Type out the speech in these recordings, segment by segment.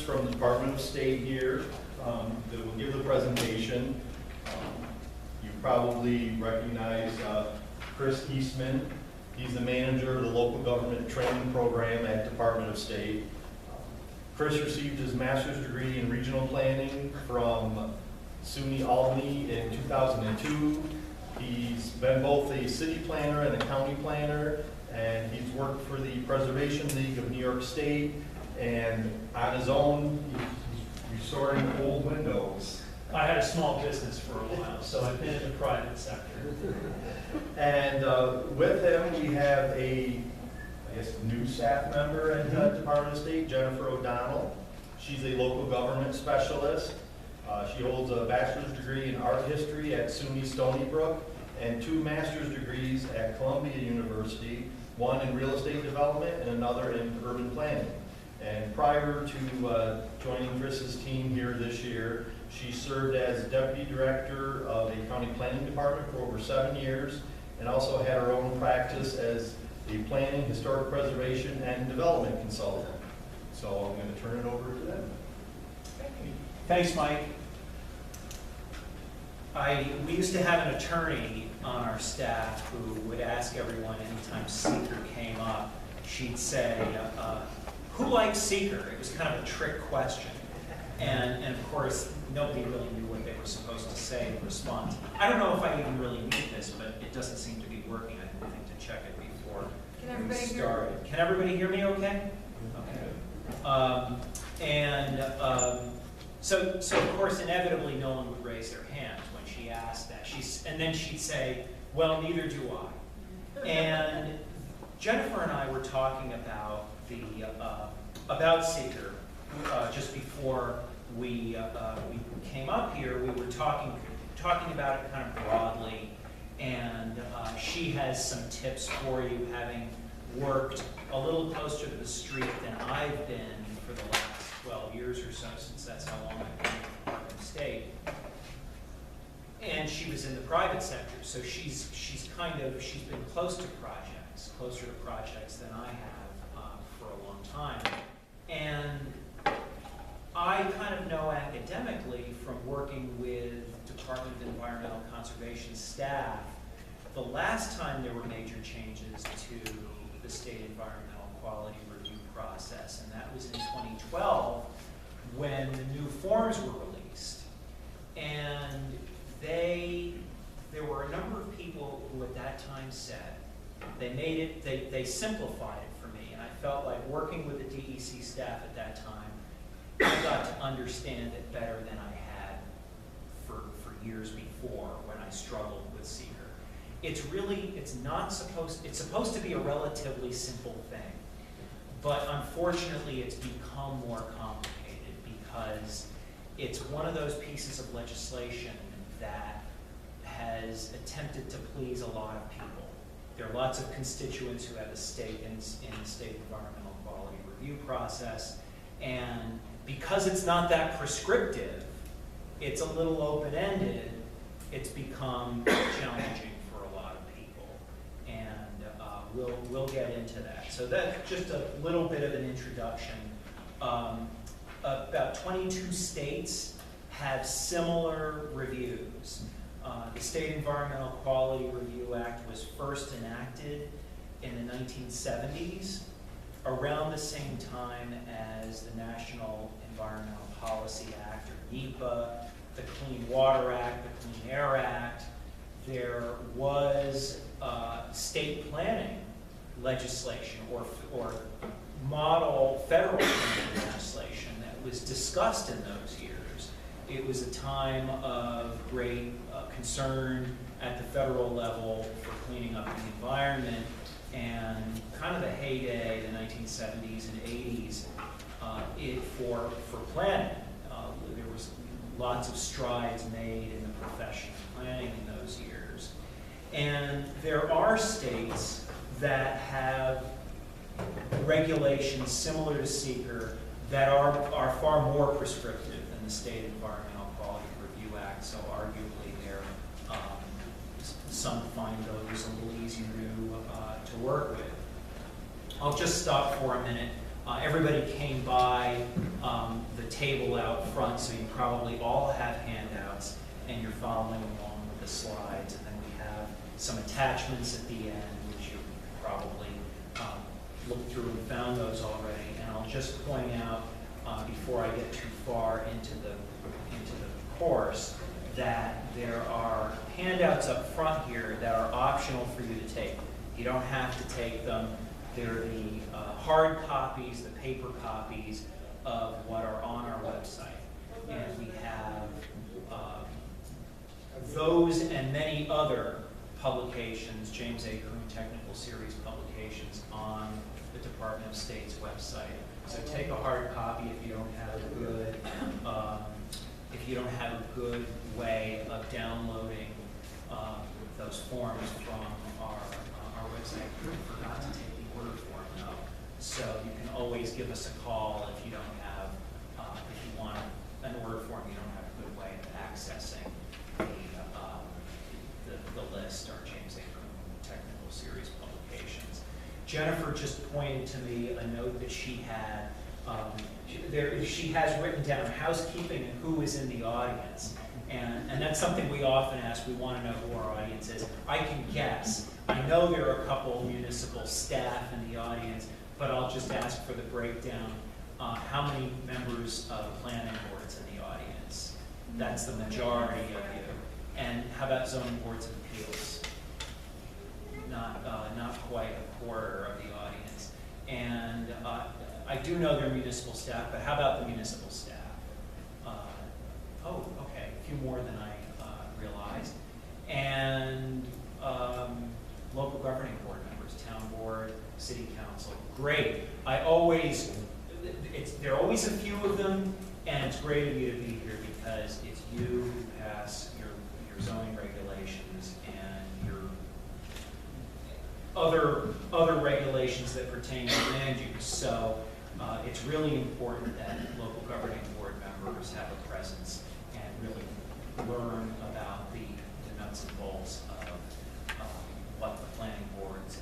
from the Department of State here that will give the presentation. You probably recognize Chris Eastman. He's the manager of the local government training program at Department of State. Chris received his master's degree in regional planning from SUNY Albany in 2002. He's been both a city planner and a county planner, and he's worked for the Preservation League of New York State, and on his own, he's restoring old windows. I had a small business for a while, so I've been in the private sector. And with him, we have a, I guess, new staff member at Department of State, Jennifer O'Donnell. She's a local government specialist. She holds a bachelor's degree in art history at SUNY Stony Brook and 2 master's degrees at Columbia University, one in real estate development and another in urban planning. And prior to joining Chris's team here this year, she served as deputy director of a county planning department for over 7 years, and also had her own practice as a planning, historic preservation, and development consultant. So I'm going to turn it over to them. Thanks, Mike. We used to have an attorney on our staff who would ask everyone anytime SEQRA came up, she'd say, who likes SEQRA? It was kind of a trick question. And of course, nobody really knew what they were supposed to say in response. I don't know if I even really need this, but it doesn't seem to be working. I didn't think to check it before we started. Can everybody hear me okay? Okay. So of course, inevitably, no one would raise their hands when she asked that. And then she'd say, well, neither do I. And Jennifer and I were talking about about SEQRA just before we came up here. We were talking about it kind of broadly, and she has some tips for you, having worked a little closer to the street than I've been for the last 12 years or so, since that's how long I've been in the Department of State. And she was in the private sector, so she's been closer to projects than I have for a long time. And I kind of know academically from working with Department of Environmental Conservation staff, the last time there were major changes to the state environmental quality review process, and that was in 2012 when the new forms were released. And there were a number of people who at that time said, they simplified it for me, and I felt like working with the DEC staff at that time, I got to understand it better than I had for years before when I struggled with SEQRA. It's supposed to be a relatively simple thing, but unfortunately it's become more complicated because it's one of those pieces of legislation that has attempted to please a lot of people. There are lots of constituents who have a stake in the state environmental quality review process, and because it's not that prescriptive, it's a little open-ended, it's become challenging for a lot of people, and we'll get into that. So that's just a little bit of an introduction. About 22 states have similar reviews. The State Environmental Quality Review Act was first enacted in the 1970s, around the same time as the National Environmental Policy Act, or NEPA, the Clean Water Act, the Clean Air Act. There was state planning legislation or model federal planning legislation that was discussed in those years. It was a time of great concern at the federal level for cleaning up the environment, and kind of the heyday, the 1970s and 80s, for planning. There was lots of strides made in the profession of planning in those years. And there are states that have regulations similar to SEQRA that are far more prescriptive than the State Environmental Quality Review Act, so arguably some find those a little easier to work with. I'll just stop for a minute. Everybody came by the table out front, so you probably all have handouts, and you're following along with the slides. And then we have some attachments at the end, which you probably looked through and found those already. And I'll just point out, before I get too far into the course, that there are handouts up front here that are optional for you to take. You don't have to take them. They're the hard copies, the paper copies of what are on our website. And we have those and many other publications, James A. Coon Technical Series publications, on the Department of State's website. So take a hard copy if you don't have a good way of downloading those forms from our website. I forgot to take the order form though, so you can always give us a call if you don't have, if you want an order form, you don't have a good way of accessing the list, our James A. Coon Technical Series publications. Jennifer just pointed to me a note that she had. She has written down housekeeping and who is in the audience. And that's something we often ask. We want to know who our audience is. I can guess. I know there are a couple municipal staff in the audience, but I'll just ask for the breakdown. How many members of planning boards in the audience? That's the majority of you. And how about zoning boards of appeals? Not quite a quarter of the audience. And I do know they're municipal staff, but how about the municipal staff? Oh, okay, a few more than I realized. And local governing board members, town board, city council. Great. There are always a few of them, and it's great of you to be here because it's you who pass your zoning regulations and your other regulations that pertain to land use. So it's really important that local governing board members have a presence and really learn about the nuts and bolts of what the planning boards,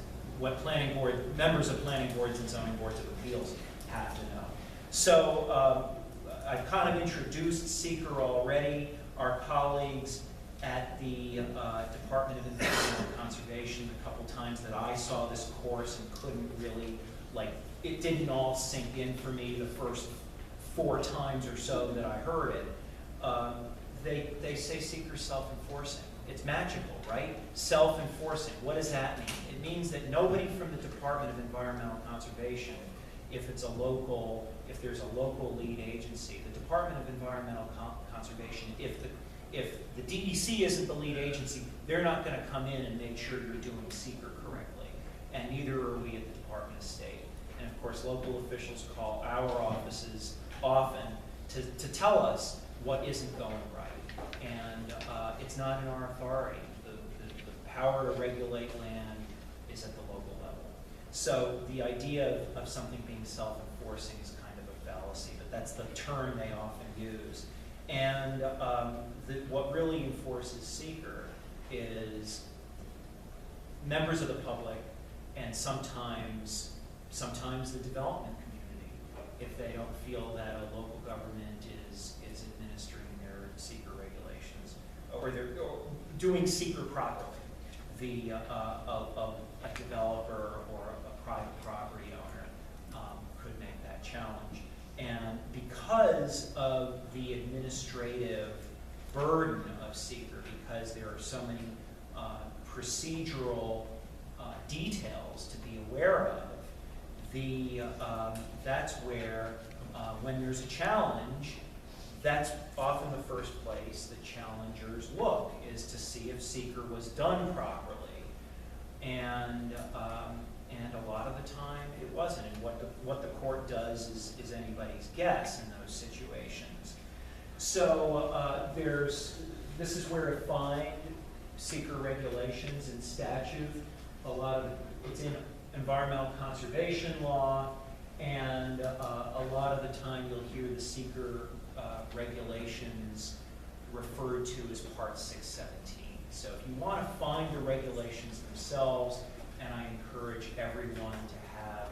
members of planning boards and zoning boards of appeals have to know. So I've kind of introduced SEQRA already. Our colleagues at the Department of Environmental Conservation, a couple times that I saw this course and couldn't really, it didn't all sink in for me the first 4 times or so that I heard it. They say SEQRA self-enforcing. It's magical, right? Self-enforcing. What does that mean? It means that nobody from the Department of Environmental Conservation, if there's a local lead agency, the Department of Environmental Conservation, if the DEC isn't the lead agency, they're not going to come in and make sure you're doing SEQRA correctly. And neither are we at the Department of State. And of course, local officials call our offices often to tell us what isn't going right. And it's not in our authority. The power to regulate land is at the local level. So the idea of something being self-enforcing is kind of a fallacy, but that's the term they often use. And what really enforces SEQRA is members of the public and sometimes the development community, if they don't feel that a local government is administering their SEQRA regulations or they're doing SEQRA properly. A developer or a private property owner could make that challenge. And because of the administrative burden of SEQRA, because there are so many procedural details to be aware of, that's where, when there's a challenge, that's often the first place that challengers look, is to see if SEQRA was done properly. And a lot of the time it wasn't. And what the court does is anybody's guess in those situations. So this is where to find SEQRA regulations and statute. It's in environmental conservation law, and a lot of the time you'll hear the SEQRA regulations referred to as Part 617. So if you want to find the regulations themselves, and I encourage everyone to have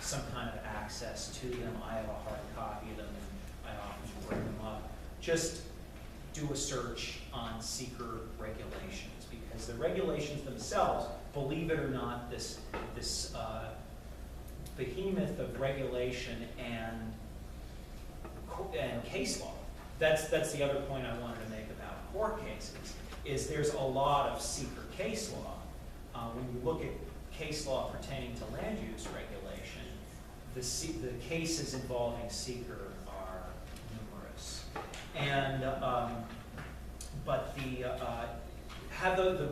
some kind of access to them. I have a hard copy of them, and I often just do a search on SEQRA regulations, because the regulations themselves, believe it or not, this behemoth of regulation and case law. That's the other point I wanted to make about court cases, is there's a lot of SEQRA case law. When you look at case law pertaining to land use regulation, the cases involving SEQRA are numerous. And, but the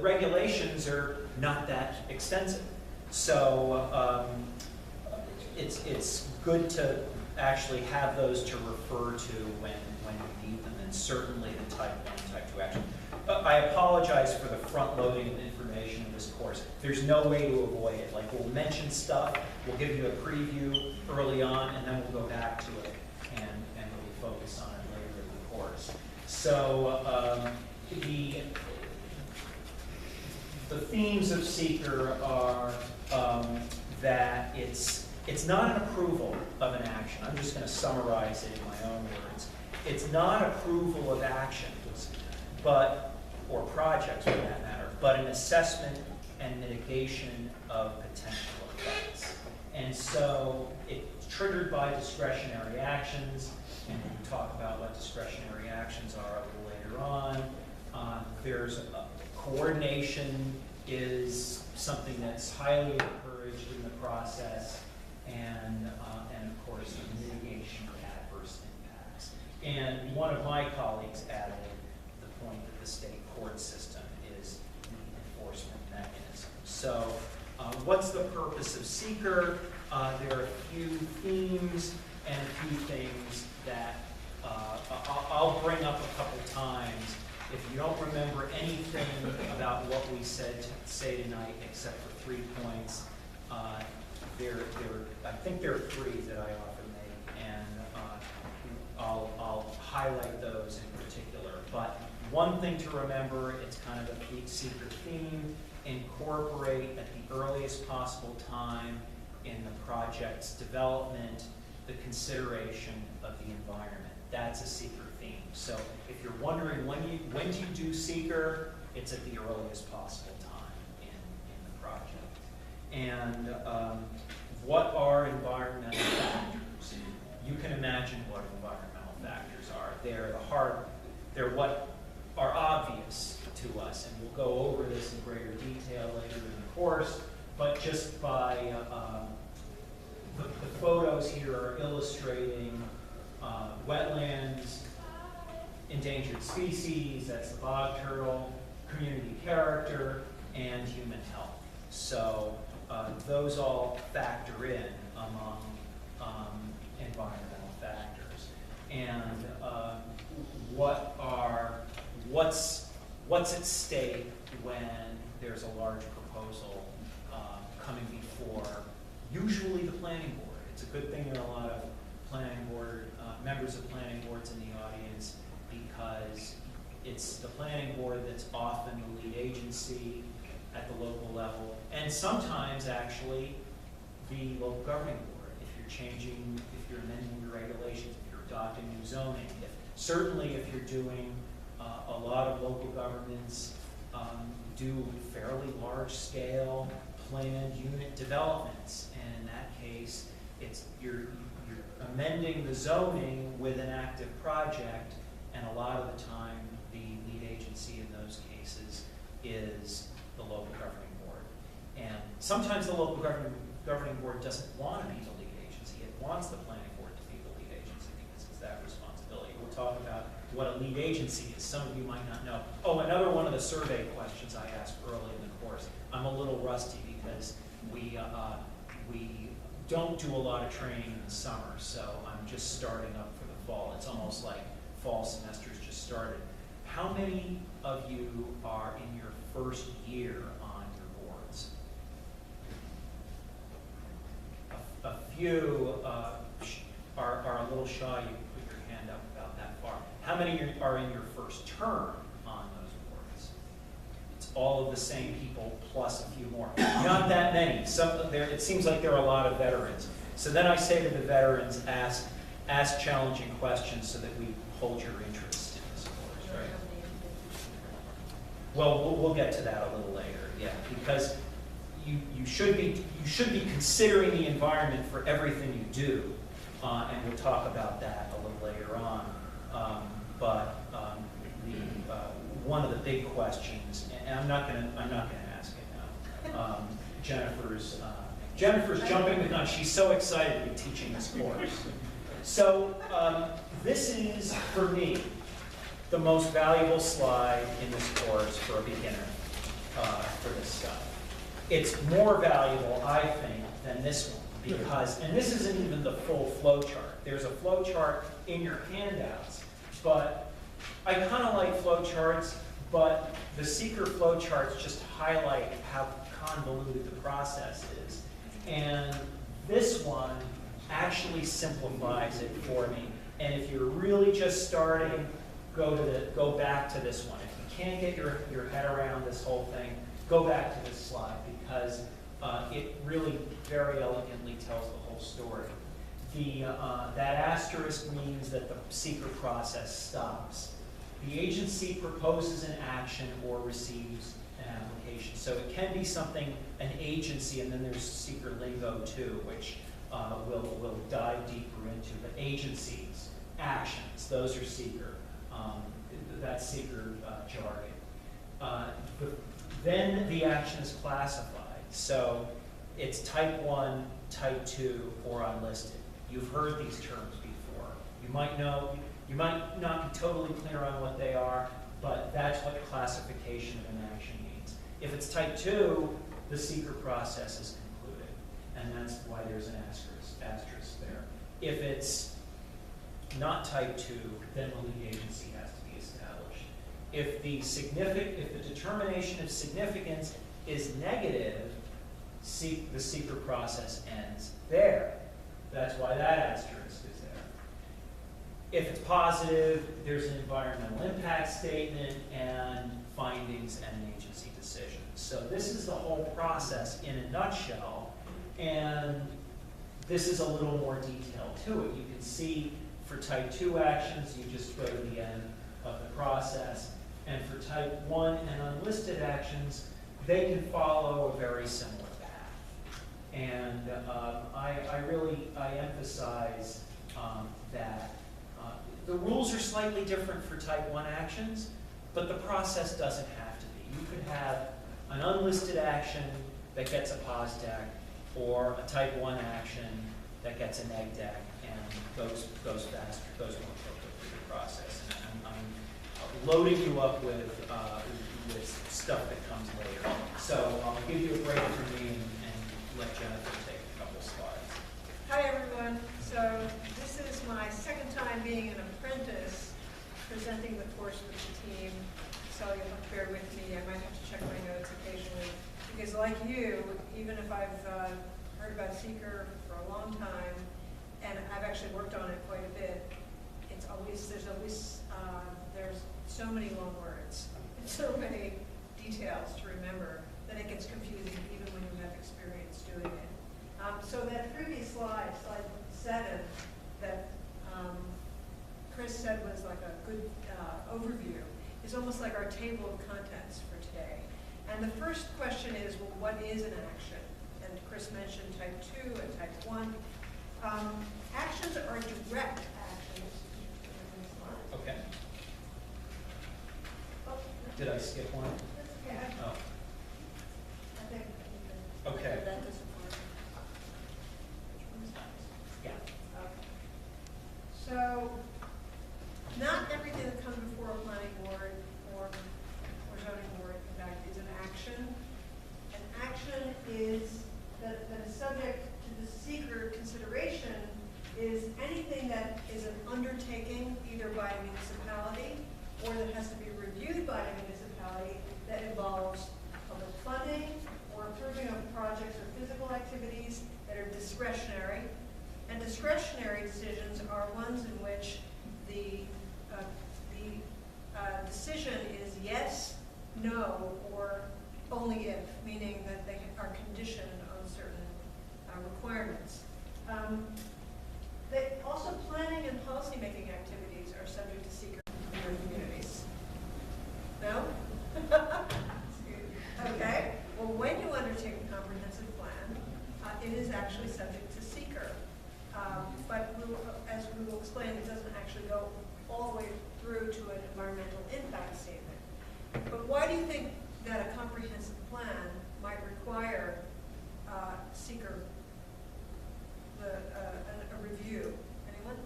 regulations are not that extensive. So it's good to actually have those to refer to when you need them, and certainly the type 1, type 2 action. I apologize for the front-loading of information in this course. There's no way to avoid it. Like, we'll mention stuff, we'll give you a preview early on, and then we'll go back to it and really focus on it later in the course. So the themes of SEQRA are that it's not an approval of an action. I'm just going to summarize it in my own words. It's not approval of actions, or projects for that matter, but an assessment and mitigation of potential effects. And so it's triggered by discretionary actions, and we'll talk about what discretionary actions are a little later on. There's coordination is something that's highly encouraged in the process, and of course, mitigation of adverse impacts. And one of my colleagues added the point that the state court system is the enforcement mechanism. So what's the purpose of SEQRA? There are a few themes and a few things that I'll bring up a couple times. If you don't remember anything about what we say tonight except for 3 points, I think there are 3 that I often make, and I'll highlight those in particular. But one thing to remember, it's kind of a SEQRA theme: incorporate at the earliest possible time in the project's development the consideration of the environment. That's a SEQRA theme. So if you're wondering when do you do SEQRA, it's at the earliest possible time in the project. And what are environmental factors? You can imagine what environmental factors are. They're what are obvious to us, and we'll go over this in greater detail later in the course, but just by the photos here are illustrating wetlands, endangered species, that's the bog turtle, community character, and human health. So those all factor in among environmental factors. And what's at stake when there's a large proposal coming before usually the planning board? It's a good thing there are a lot of planning board members of planning boards in the audience, because it's the planning board that's often the lead agency at the local level, and sometimes actually the local governing board, if you're amending your regulations, if you're adopting new zoning, certainly if you're doing a lot of local governments do fairly large scale planned unit developments, and in that case you're amending the zoning with an active project, and a lot of the time the lead agency in those cases is the local governing board. And sometimes the local governing board doesn't want to be the lead agency. It wants the planning board to be the lead agency because it's that responsibility. We'll talk about what a lead agency is. Some of you might not know. Oh, another one of the survey questions I asked early in the course. I'm a little rusty because we don't do a lot of training in the summer, so I'm just starting up for the fall. It's almost like fall semester's just started. How many of you are in your first year on your boards? A few are a little shy. You put your hand up about that far. How many are in your first term on those boards? It's all of the same people plus a few more. Not that many. It seems like there are a lot of veterans. So then I say to the veterans, ask ask challenging questions so that we hold your interest in this course, right? Well, we'll get to that a little later, yeah, because you should be considering the environment for everything you do, and we'll talk about that a little later on. One of the big questions, and I'm not gonna ask it now. Jennifer's jumping the gun. She's so excited to be teaching this course. So this is, for me, the most valuable slide in this course for a beginner for this stuff. It's more valuable, I think, than this one because, and this isn't even the full flow chart. There's a flow chart in your handouts, but I kind of like flow charts, but the SEQRA flow charts just highlight how convoluted the process is. And this one actually simplifies it for me. And if you're really just starting, go back to this one. If you can't get your head around this whole thing, go back to this slide because it really very elegantly tells the whole story. That asterisk means that the SEQRA process stops. The agency proposes an action or receives an application. So it can be something, an agency, and then there's SEQRA lingo too, which we'll dive deeper into. But agencies, actions, those are SEQRA. That's SEQRA jargon. Then the action is classified. So it's type 1, type 2, or unlisted. You've heard these terms before. You might not be totally clear on what they are, but that's what classification of an action means. If it's type 2, the SEQRA process is concluded, and that's why there's an asterisk there. If it's not type 2, then the lead agency has to be established. If the determination of significance is negative, the SEQRA process ends there. That's why that asterisk is there. If it's positive, there's an environmental impact statement and findings and an agency decision. So this is the whole process in a nutshell, and this is a little more detail to it. You can see for type 2 actions, you just go to the end of the process, and for type 1 and unlisted actions, they can follow a very similar path. And I emphasize that the rules are slightly different for type 1 actions, but the process doesn't have to be. You could have an unlisted action that gets a pos deck, or a type 1 action that gets a neg deck and goes faster, goes more quickly through the process. And I'm loading you up with stuff that comes later. So I'll give you a break from me and let Jennifer take a couple slides. Hi everyone. So this is my second time being an apprentice presenting the course with the team. So you'll have to bear with me. I might have to check my notes occasionally. Because like you, even if I've heard about SEQRA for a long time, and I've actually worked on it quite a bit, there's so many long words and so many details to remember that it gets confusing even when you have experience doing it. So that previous slide, slide 7, that Chris said was like a good overview, is almost like our table of contents for today. And the first question is, well, what is an action? And Chris mentioned type 2 and type 1. Actions are direct actions. Okay. Oh, Did I skip one? okay. Oh, I think. okay. That doesn't work. Yeah. Okay. So, not everything that comes before a planning board or zoning board, in fact, is an action. An action is that is subject to the SEQRA consideration is anything that is an undertaking either by a municipality or that has to be reviewed by a municipality that involves public funding or approving of projects or physical activities that are discretionary. And discretionary decisions are ones in which the decision is yes, no, or only if, meaning that they are conditioned on certain requirements. Also, planning actually go all the way through to an environmental impact statement. But why do you think that a comprehensive plan might require SEQRA, a review? Anyone?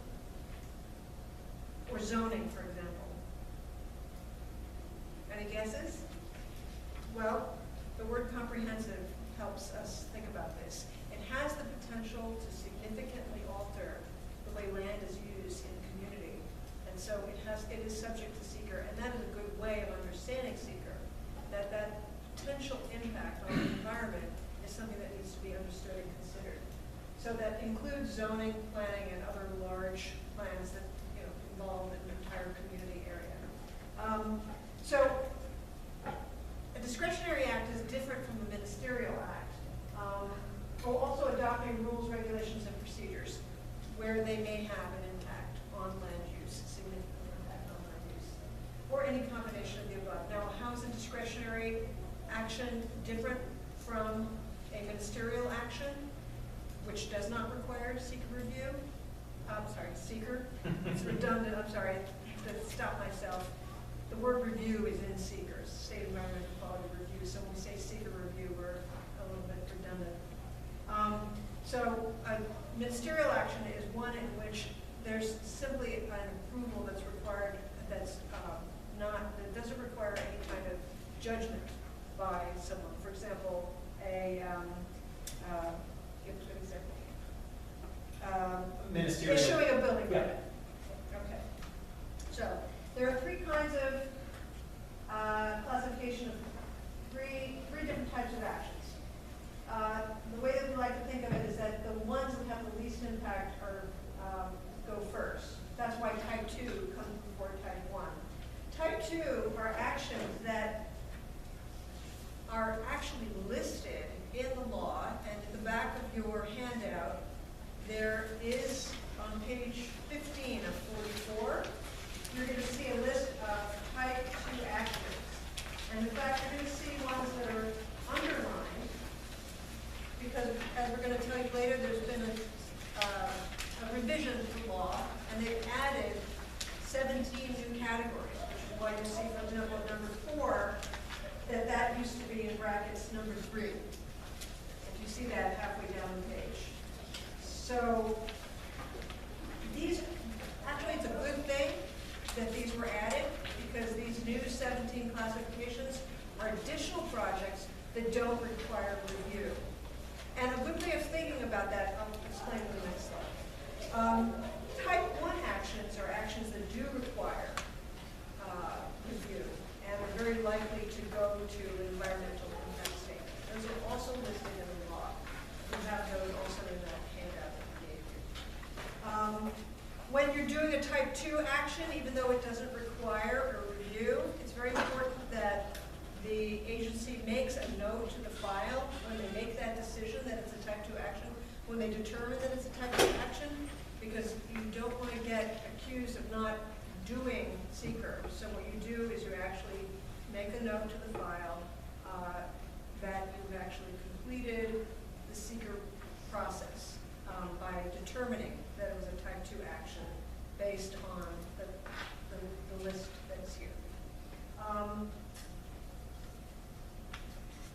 Or zoning, for example? Any guesses? Well, the word comprehensive helps us think about this. It has the potential to significantly alter the way land is used in community. And so it is subject to SEQRA, and that is a good way of understanding SEQRA, that potential impact on the environment is something that needs to be understood and considered. So that includes zoning, planning, and other large plans that involve an entire community area. So a discretionary act is different from a ministerial act. Also adopting rules, regulations, and procedures where they may have an impact on land use, significant impact on land use, or any combination of the above. Now, how is a discretionary action different from a ministerial action, which does not require SEQRA review? I'm sorry, SEQRA. It's redundant. I'm sorry. To stop myself. The word review is in SEQRA, State Environmental Quality Review. So when we say SEQRA review, we're a little bit redundant. So a ministerial action is one in which there's simply an approval that's required that's that doesn't require any kind of judgment by someone. For example, give an example. Ministerial. Issuing a building Yeah. permit. Okay. So there are three kinds of classification of three different types of actions. The way that we like to think of it is that the ones that have the least impact go first. That's why type 2 comes before type 1. Type 2 are actions that are actually listed in the law, and in the back of your handout, there is on page 15 of 44, you're going to see a list of type 2 actions. And in fact, you're going to see ones that are underlined, because as we're going to tell you later, there's been a revision to the law, and they've added 17 new categories, which is why you see, for example, number 4, that used to be in brackets number 3. If you see that halfway down the page. So actually it's a good thing that these were added, because these new 17 classifications are additional projects that don't require review. And a good way of thinking about that, I'll explain in the next slide. Type 1 actions are actions that do require review and are very likely to go to an environmental impact statement. Those are also listed in the law. You have those also in that handout that we gave you. When you're doing a type 2 action, even though it doesn't require a review, it's very important that the agency makes a note to the file when they make that decision that it's a type 2 action, when they determine that it's a type 2 action, because you don't want to get accused of not doing SEQRA. So what you do is you actually make a note to the file that you've actually completed the SEQRA process by determining that it was a type 2 action based on the list that's here.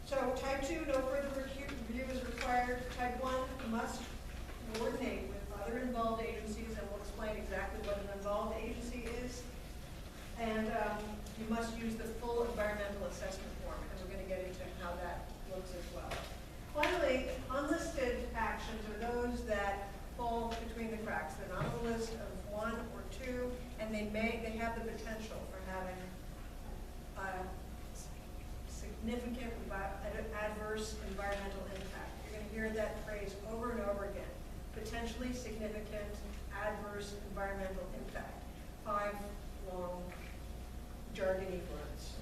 So type 2, no further review is required. Type 1 must coordinate with other involved agencies, and we'll explain exactly what an involved agency is. And you must use the full environmental assessment form, and we're going to get into how that looks as well. Finally, unlisted actions are those that fall between the cracks. They're not on the list of 1 or 2, and they have the potential for having significant adverse environmental impact. You're going to hear that phrase over and over again. Potentially significant adverse environmental impact. 5 long jargony words.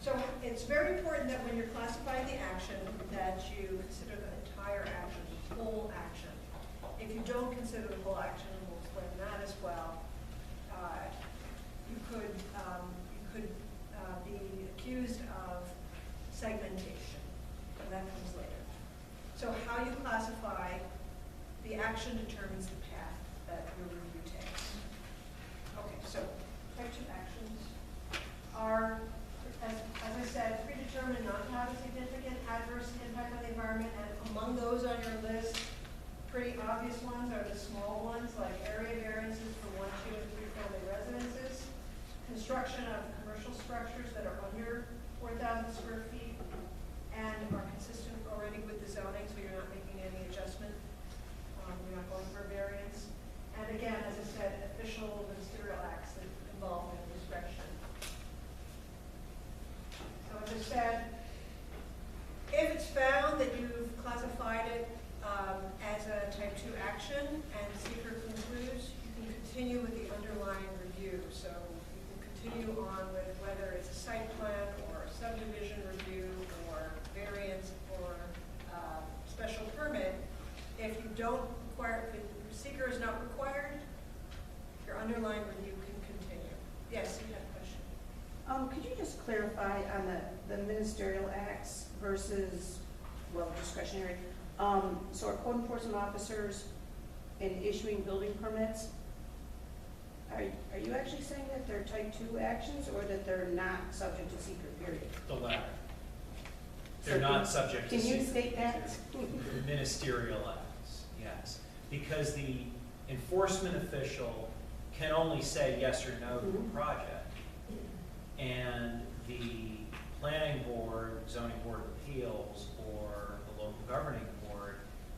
So it's very important that when you're classifying the action, that you consider the entire action, the whole action. If you don't consider the whole action, and we'll explain that as well, you could be accused of segmentation, and that comes later. So how you classify the action determines the path that your review takes. underlying review can continue. Yes, you had a question? Could you just clarify on the ministerial acts versus, well, discretionary? So our code enforcement officers in issuing building permits, are you actually saying that they're type 2 actions or that they're not subject to secret period? The latter. They're So not subject to Can you secret. state that? Ministerial acts, yes. Because the enforcement official can only say yes or no to a project. And the planning board, zoning board of appeals, or the local governing board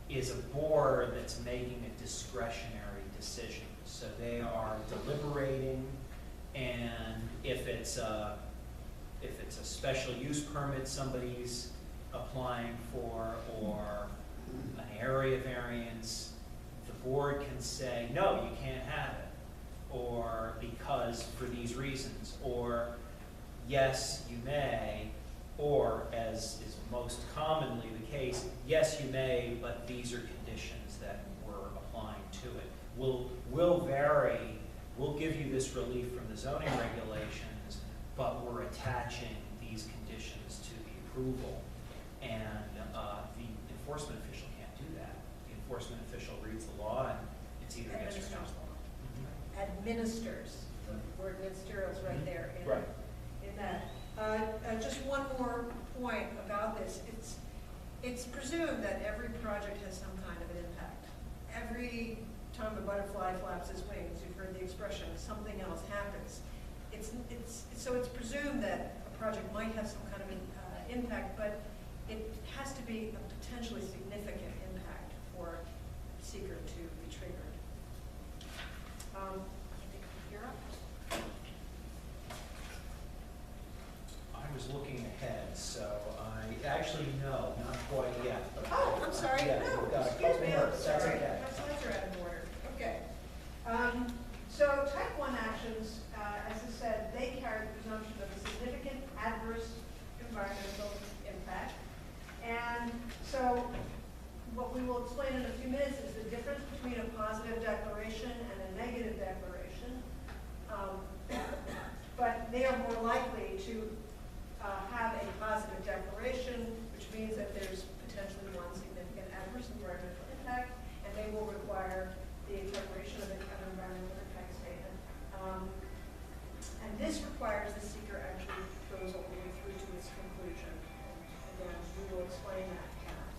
is a board that's making a discretionary decision. So they are deliberating, and if it's a special use permit somebody's applying for, or an area variance, the board can say, no, you can't have it, or because for these reasons, or yes, you may, or as is most commonly the case, yes, you may, but these are conditions that we're applying to it. We'll vary, we'll give you this relief from the zoning regulations, but we're attaching these conditions to the approval. And the enforcement official can't do that. The enforcement official reads the law, and it's either yes or no. Administers, the word ministerial is right there in, Right. in that. Just one more point about this. It's presumed that every project has some kind of an impact. Every time a butterfly flaps its wings, you've heard the expression, something else happens. So it's presumed that a project might have some kind of an impact, but it has to be a potentially significant impact for SEQRA to be triggered. I think you're up. I was looking ahead, so I actually no, not quite yet. But Oh, I'm sorry. Yeah, No, we've got a excuse couple me, more. I'm That's sorry. okay. My slides are out of order. Okay. So type 1 actions, as I said, they carry the presumption of a significant adverse environmental impact. And so what we will explain in a few minutes is the difference between a positive declaration and a negative declaration. But they are more likely to have a positive declaration, which means that there's potentially one significant adverse environmental impact, and they will require the declaration of an environmental impact statement. And this requires the seeker actually goes all the way through to its conclusion. And again, we will explain that path.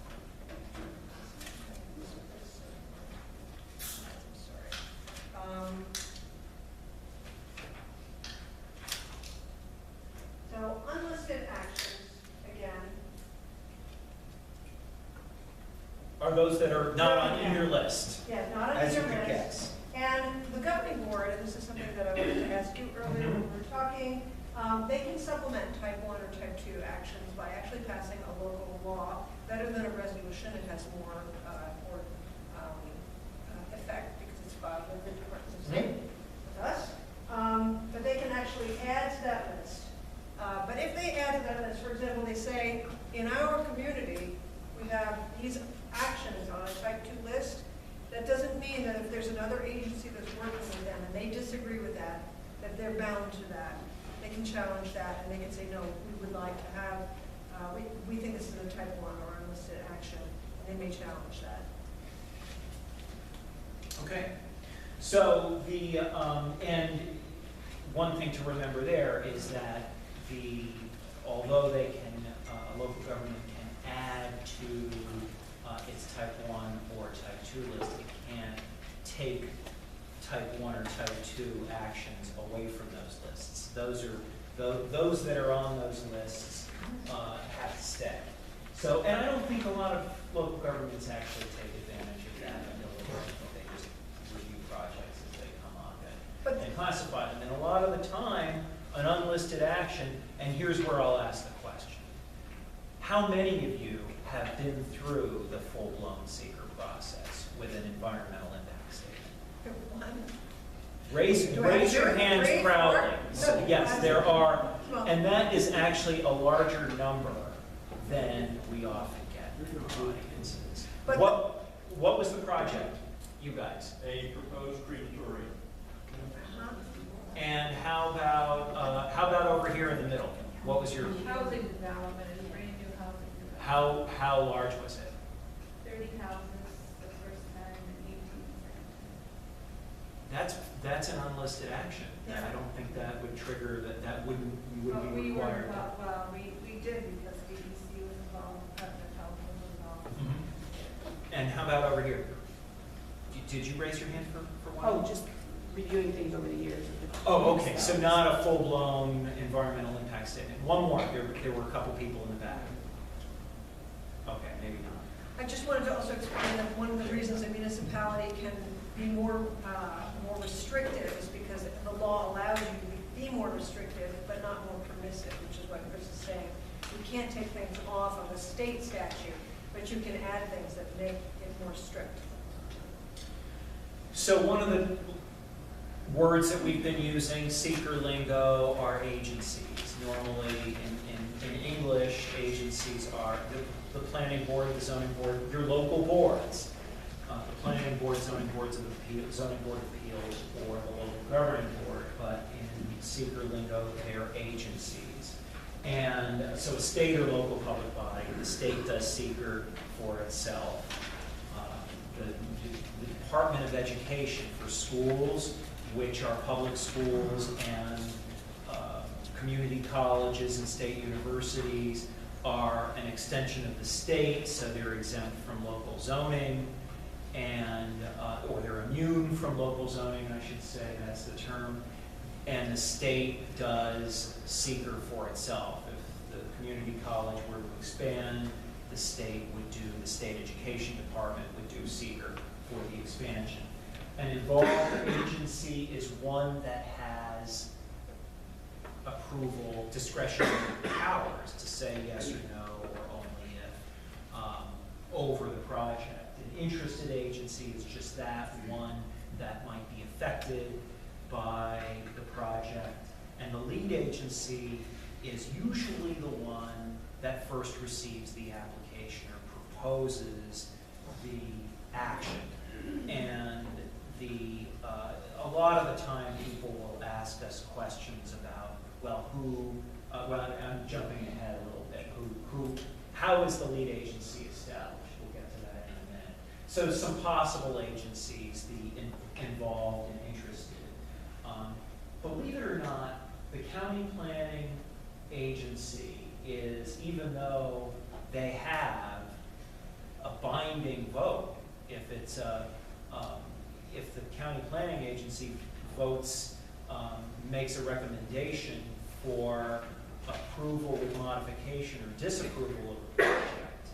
I'm sorry. So unlisted actions, again. Are those that are not on either list, Yeah, not on as you either could list. guess? And the governing board, and this is something that I wanted to ask you earlier when we were talking, they can supplement type 1 or type 2 actions by actually passing a local law. Better than a resolution, it has more effect because it's filed with the Department of State, with us. But they can actually add to that list. But if they add to that list, for example, they say, in our community, we have these actions on a type 2 list, that doesn't mean that if there's another agency that's working with them and they disagree with that, that they're bound to that. They can challenge that and they can say, no, we would like to have, we think this is a type 1 or unlisted action, and they may challenge that. Okay. So and one thing to remember there is that although they can, local government can add to its type 1 or type 2 list, it can't take type 1 or type 2 actions away from those lists. Those that are on those lists have to stay. So, and I don't think a lot of local governments actually take advantage of that ability. They just review projects as they come up and classify them. And a lot of the time, an unlisted action, and here's where I'll ask the question. How many of you have been through the full-blown SEQRA process with an environmental impact statement? One. Raise your hands Three, proudly. four? So, No, yes, there are, Well, and that is actually a larger number than we often get in audiences. But- What was the project, you guys? A proposed crematory. somewhere in the middle. What was your, Housing development is brand new housing development. how large was it? 30 houses the first time and 18 second. That's an unlisted action. Yeah. I don't think that would trigger, that wouldn't, you But wouldn't be we were required. involved, well, we did because DEC was involved, Department of Health was involved. Mhm. And how about over here? Did you raise your hand for one? Oh, just reviewing things over the years. Oh, okay, so not a full-blown environmental impact statement. One more, there were a couple people in the back. Okay, maybe not. I just wanted to also explain that one of the reasons a municipality can be more restrictive is because the law allows you to be more restrictive, but not more permissive, which is what Chris is saying. You can't take things off of a state statute, but you can add things that make it more strict. So one of the words that we've been using, SEQRA lingo, are agencies. Normally in English, agencies are the planning board, the zoning board, your local boards. The planning board, zoning boards of appeals, zoning board of appeals, or the local governing board, but in SEQRA lingo, they're agencies. And so a state or local public body, the state does SEQRA for itself. The Department of Education for schools, which are public schools and community colleges and state universities, are an extension of the state, so they're exempt from local zoning, and or they're immune from local zoning, I should say, that's the term. And the state does SEQRA for itself. If the community college were to expand, the state education department would do SEQRA for the expansion. An involved agency is one that has approval, discretionary powers to say yes or no, or only if, over the project. An interested agency is just that, one that might be affected by the project. And the lead agency is usually the one that first receives the application or proposes the action. And a lot of the time people will ask us questions about, well, I'm jumping ahead a little bit, how is the lead agency established? We'll get to that in a minute. So some possible agencies, the involved and interested. Believe it or not, the county planning agency is, even though they have a binding vote, if the county planning agency votes, makes a recommendation for approval with modification or disapproval of the project,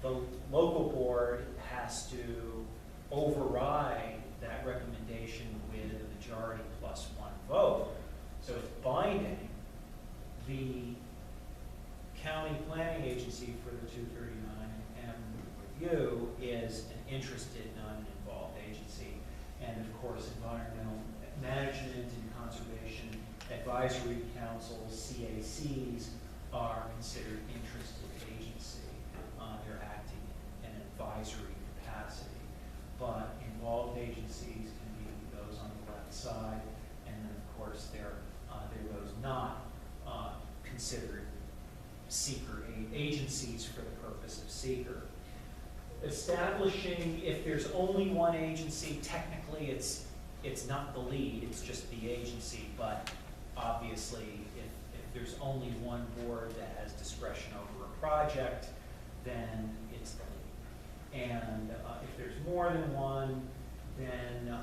the local board has to override that recommendation with a majority plus one vote. So it's binding. The county planning agency for the 239M review is an interested, not an involved agency. And of course, environmental management and conservation advisory councils, CACs, are considered interested agency. They're acting in an advisory capacity. But involved agencies can be those on the left side, and then of course they're those not considered SEQRA agencies for the purpose of SEQRA. Establishing, if there's only one agency, technically it's not the lead, it's just the agency, but obviously if there's only one board that has discretion over a project, then it's the lead. And if there's more than one, then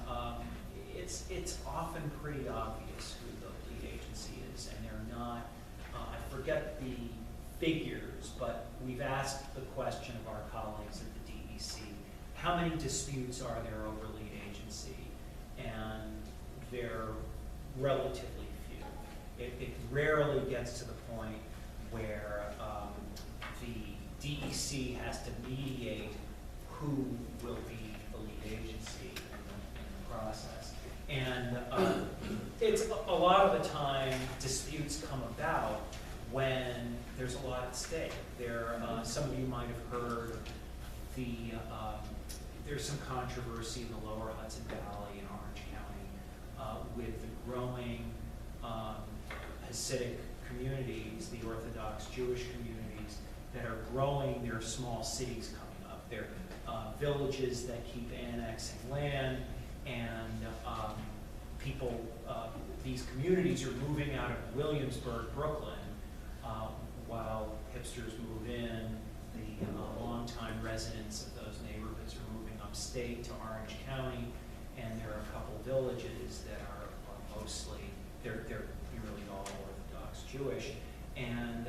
it's often pretty obvious who the lead agency is, and they're not, I forget the figures, but we've asked the question of our colleagues at the DEC, how many disputes are there over lead agency? And they're relatively few. It rarely gets to the point where the DEC has to mediate who will be the lead agency in the process. And it's a lot of the time disputes come about when there's a lot at stake. Some of you might have heard there's some controversy in the lower Hudson Valley in Orange County with the growing Hasidic communities, the Orthodox Jewish communities, that are growing their small cities coming up. They're villages that keep annexing land, and people, these communities are moving out of Williamsburg, Brooklyn, while hipsters move in. The longtime residents of those neighborhoods are moving upstate to Orange County, and there are a couple villages that are mostly, they're nearly all Orthodox Jewish. And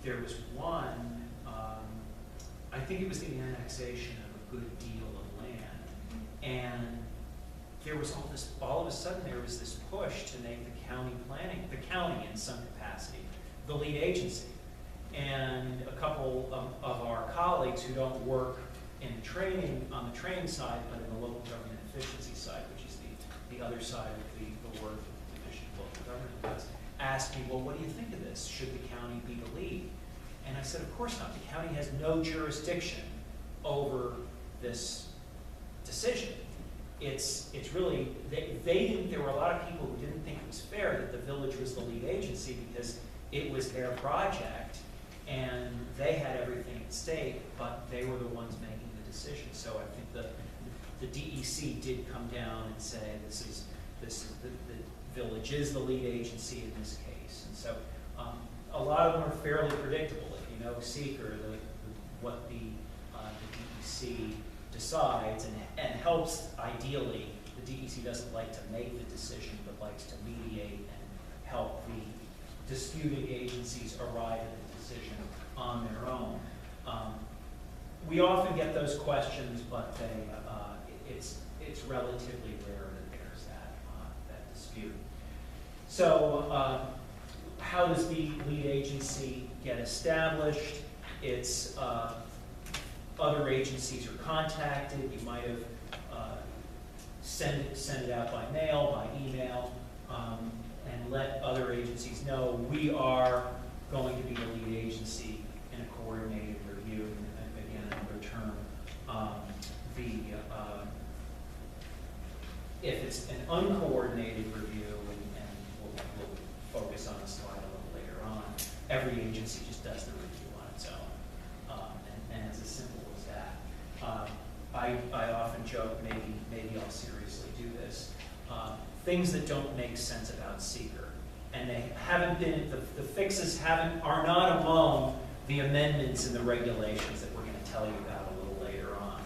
there was one, I think it was the annexation of a good deal of land, and there was all of a sudden there was this push to make the county in some capacity, the lead agency. And a couple of our colleagues who don't work in training, on the training side, but in the local government efficiency side, which is the other side of the work the Division of Local Government does, asked me, well, what do you think of this? Should the county be the lead? And I said, of course not. The county has no jurisdiction over this decision. It's really, they didn't, there were a lot of people who didn't think it was fair that the village was the lead agency because it was their project and they had everything at stake, but they were the ones making the decision. So I think the DEC did come down and say the village is the lead agency in this case. And so a lot of them are fairly predictable. If you know SEQRA, what the DEC decides and helps, ideally, the DEC doesn't like to make the decision, but likes to mediate and help the disputing agencies arrive at the decision on their own. We often get those questions, but it's relatively rare that there's that dispute. So how does the lead agency get established? It's other agencies are contacted. You might have send it out by mail, by email, and let other agencies know we are going to be the lead agency in a coordinated review. And again, another term. If it's an uncoordinated review, and we'll focus on the slide a little later on, every agency just does the review on its own, and it's as simple as that. I often joke, maybe I'll seriously do this. Things that don't make sense about SEQRA, and they haven't been, the fixes are not among the amendments in the regulations that we're going to tell you about a little later on.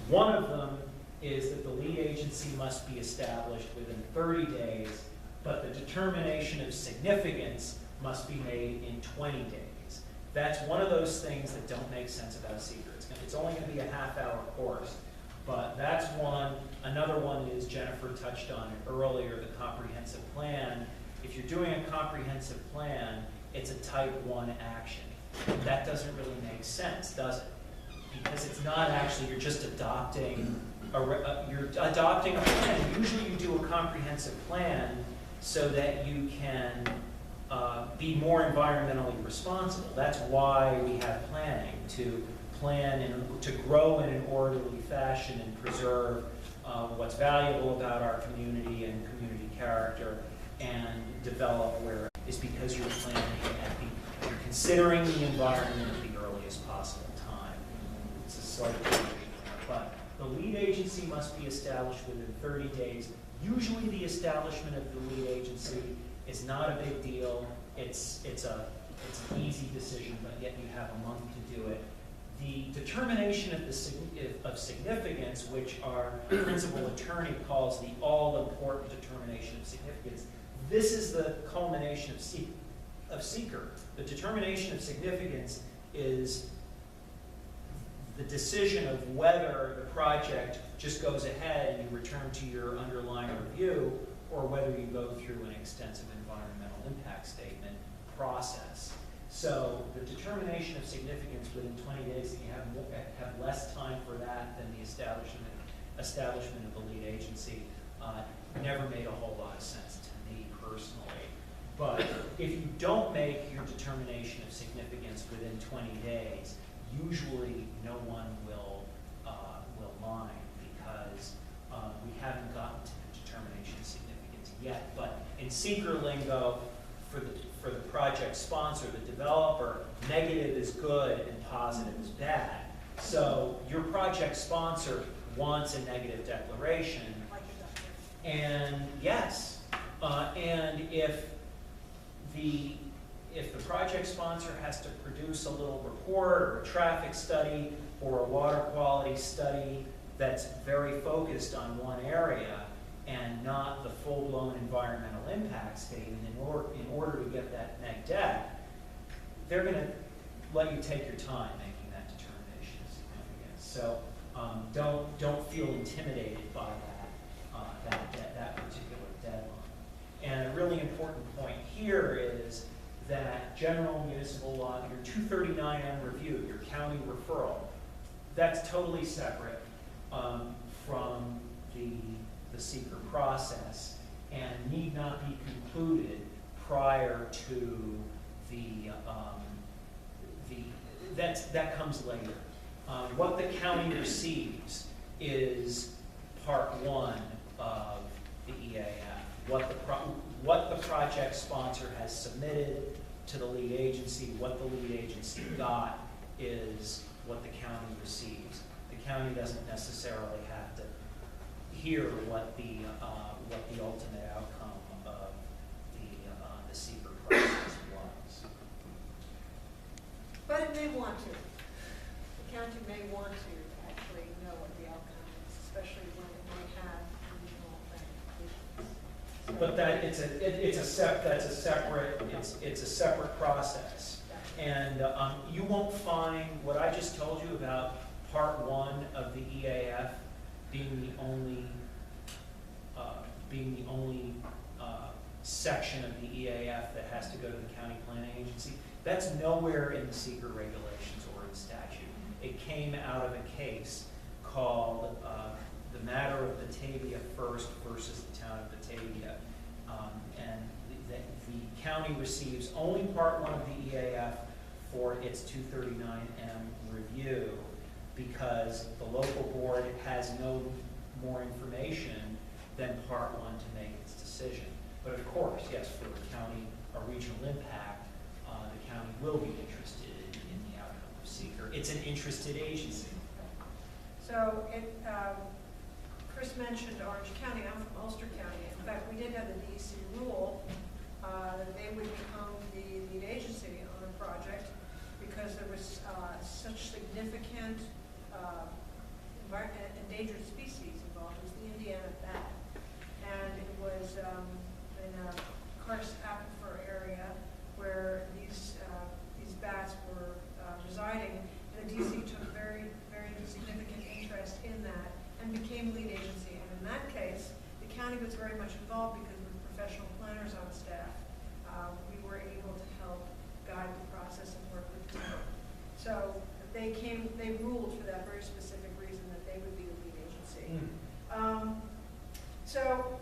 One of them is that the lead agency must be established within 30 days, but the determination of significance must be made in 20 days. That's one of those things that don't make sense about SEQRA. It's only going to be a half-hour course, but that's one. Another one is, Jennifer touched on it earlier, the comprehensive plan. If you're doing a comprehensive plan, it's a type 1 action. That doesn't really make sense, does it? Because it's not actually, you're just adopting a plan. Usually you do a comprehensive plan so that you can be more environmentally responsible. That's why we have planning, to plan and to grow in an orderly fashion and preserve what's valuable about our community and community character, and develop where is because you're planning you're considering the environment at the earliest possible time. It's a slight deviation there, but the lead agency must be established within 30 days. Usually the establishment of the lead agency is not a big deal. It's an easy decision, but yet you have a month to do it. The determination of significance, which our principal attorney calls the all-important determination of significance, this is the culmination of SEQRA. The determination of significance is the decision of whether the project just goes ahead and you return to your underlying review, or whether you go through an extensive environmental impact statement process. So the determination of significance within 20 days, you have less time for that than the establishment of the lead agency. Never made a whole lot of sense to me personally. But if you don't make your determination of significance within 20 days, usually no one will mind, because we haven't gotten to the determination of significance yet. But in SEQRA lingo, for the project sponsor, the developer, negative is good and positive is bad. So your project sponsor wants a negative declaration, Like a doctor. and yes, and if the project sponsor has to produce a little report or a traffic study or a water quality study that's very focused on one area and not the full-blown environmental impact statement in order to get that neg deck, they're going to let you take your time making that determination of significance. So don't feel intimidated by that particular deadline. And a really important point here is that general municipal law, your 239M review, your county referral, that's totally separate from the SEQRA process and need not be concluded prior to that comes later. What the county receives is part one of the EAF. What the project sponsor has submitted to the lead agency, what the lead agency got is what the county receives. The county doesn't necessarily have to hear what the ultimate outcome of the SEQRA process was. But it may want to. The county may want to actually know what the outcome is, especially when it may have regional ramifications. But it's a separate process. And you won't find what I just told you about part one of the EAF being the only section of the EAF that has to go to the county planning agency. That's nowhere in the SEQRA regulations or in statute. It came out of a case called the matter of Batavia First versus the town of Batavia. And the county receives only part one of the EAF for its 239M review because the local board has no more information than part one to make its decision. But of course, yes, for a county, a regional impact, the county will be interested in the outcome of SEQRA. It's an interested agency. So Chris mentioned Orange County. I'm from Ulster County. In fact, we did have the DEC rule that they would become the lead agency on a project because there was such significant endangered species involved. It was the Indiana bat, and it was in a karst aquifer area where these bats were residing. And the DEC took very, very significant interest in that and became lead agency. And in that case, the county was very much involved because with professional planners on staff, we were able to help guide the process and work with the town. So they ruled for that very specific reason that they would be the lead agency. So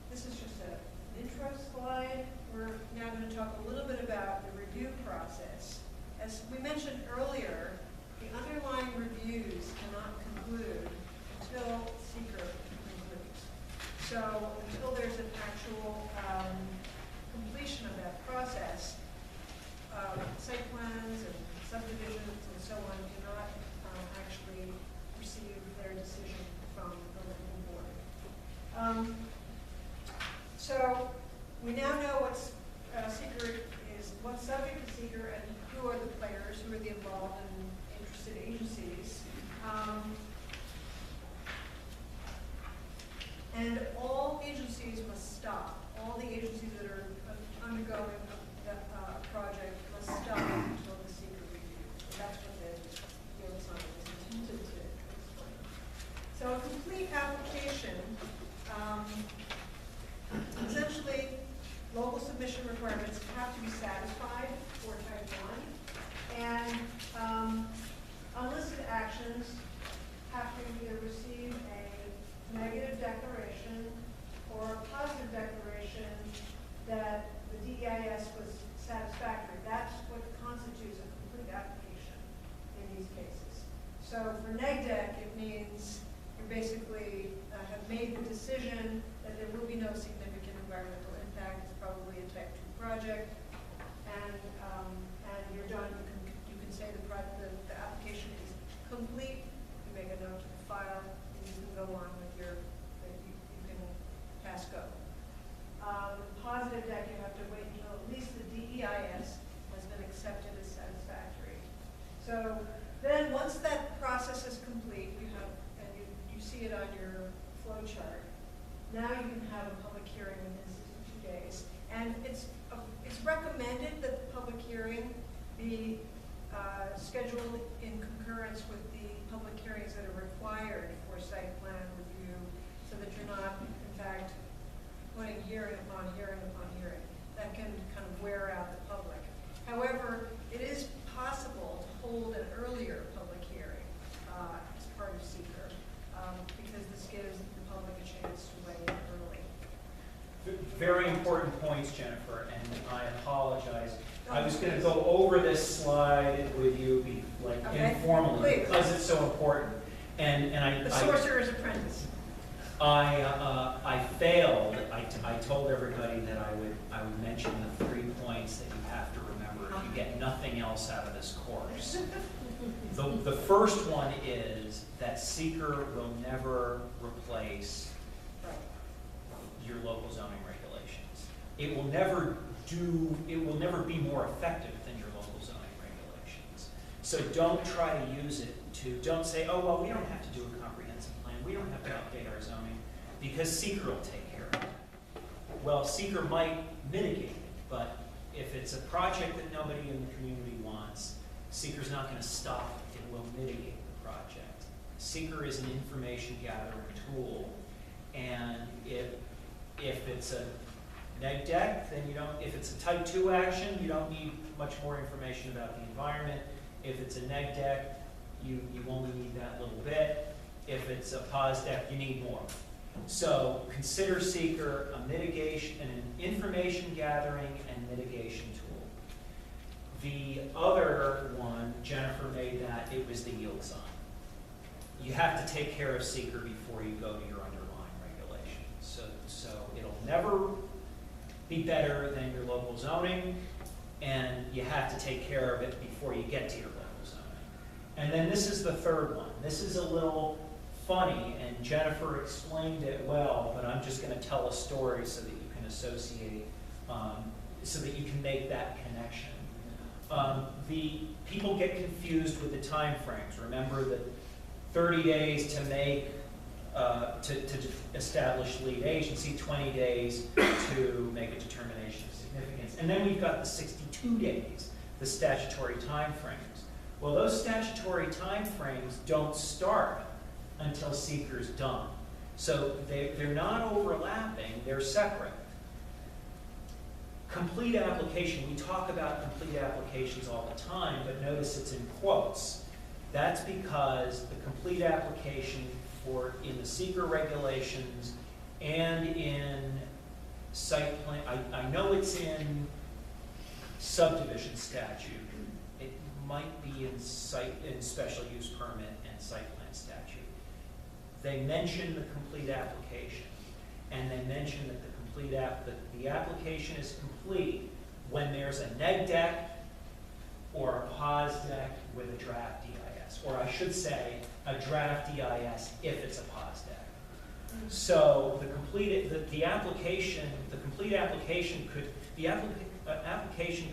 this is just an intro slide. We're now going to talk a little bit about the review process. As we mentioned earlier, the underlying reviews cannot conclude until SEQRA concludes. So until there's an actual completion of that process, site plans and subdivisions and so on cannot actually receive their decision from the local board. So we now know what SEQRA is, what's subject to SEQRA, and who are the players, who are the involved and interested agencies. And all agencies must stop. All the agencies that are undergoing a project must stop until the SEQRA review. So that's what the yield sign is intended to explain. So a complete application, essentially, local submission requirements have to be satisfied for type 1. And unlisted actions have to either receive a negative declaration or a positive declaration that the DEIS was satisfactory. That's what constitutes a complete application in these cases. So for NEGDEC, it means you basically have made the decision that there will be no significant environmental impact. It's probably positive deck, you have to wait until at least the DEIS has been accepted as satisfactory. So then, once that process is complete, you have, and you see it on your flow chart, now you can have a public hearing within 62 days. And it's recommended that the public hearing be scheduled in concurrence with the public hearings that are required for site plan review, so that you're not, in fact, putting hearing upon hearing upon hearing. That can kind of wear out the public. However, it is possible to hold an earlier public hearing as part of SEQRA, because this gives the public a chance to weigh in early. Very important points, Jennifer, and I apologize. I was going to go over this slide with you, Okay, informally, please. because it's so important. And The sorcerer's apprentice. I failed. I told everybody that I would mention the 3 points that you have to remember if you get nothing else out of this course. The first one is that SEQRA will never replace your local zoning regulations. It will never be more effective than your local zoning regulations. So don't try to use it don't say, oh, well, we don't have to do a comprehensive plan. We don't have to update our zoning because SEQRA will take care of it. Well, SEQRA might mitigate it, but if it's a project that nobody in the community wants, SEQRA's not going to stop it. It will mitigate the project. SEQRA is an information gathering tool, and if it's a neg deck, then you don't, if it's a type 2 action, you don't need much more information about the environment. If it's a neg deck, you only need that little bit. If it's a pause deck, you need more. So consider SEQRA a mitigation, an information gathering and mitigation tool. The other one, Jennifer made that, it was the yield sign. You have to take care of SEQRA before you go to your underlying regulations. So it'll never be better than your local zoning, and you have to take care of it before you get to your local zoning. And then this is the third one. This is a little funny, and Jennifer explained it well, but I'm just going to tell a story so that you can associate, so that you can make that connection. The people get confused with the time frames. Remember that 30 days to make to establish lead agency, 20 days to make a determination of significance. And then we've got the 62 days, the statutory timeframes. Well, those statutory timeframes don't start until SEQRA is done. So they're not overlapping, they're separate. Complete application, we talk about complete applications all the time, but notice it's in quotes. That's because the complete application in the SEQRA regulations and in site plan, I know it's in subdivision statute. It might be in special use permit and site plan statute. They mention the complete application, and they mention that the application is complete when there's a neg deck or a pause deck with a draft DIS, or I should say a draft DIS if it's a pause deck. So the application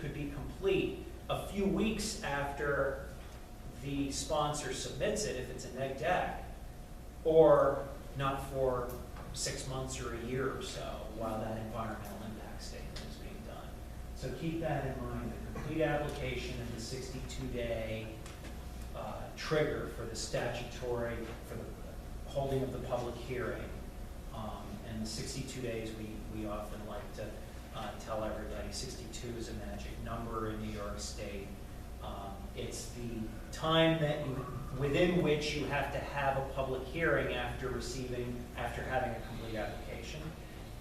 could be complete a few weeks after the sponsor submits it if it's a neg deck, or not for 6 months or a year or so while that environmental impact statement is being done. So keep that in mind, the complete application and the 62-day trigger for the statutory, for the holding of the public hearing. And the 62 days, we often like to tell everybody 62 is a magic number in New York State. It's the time within which you have to have a public hearing after having a complete application.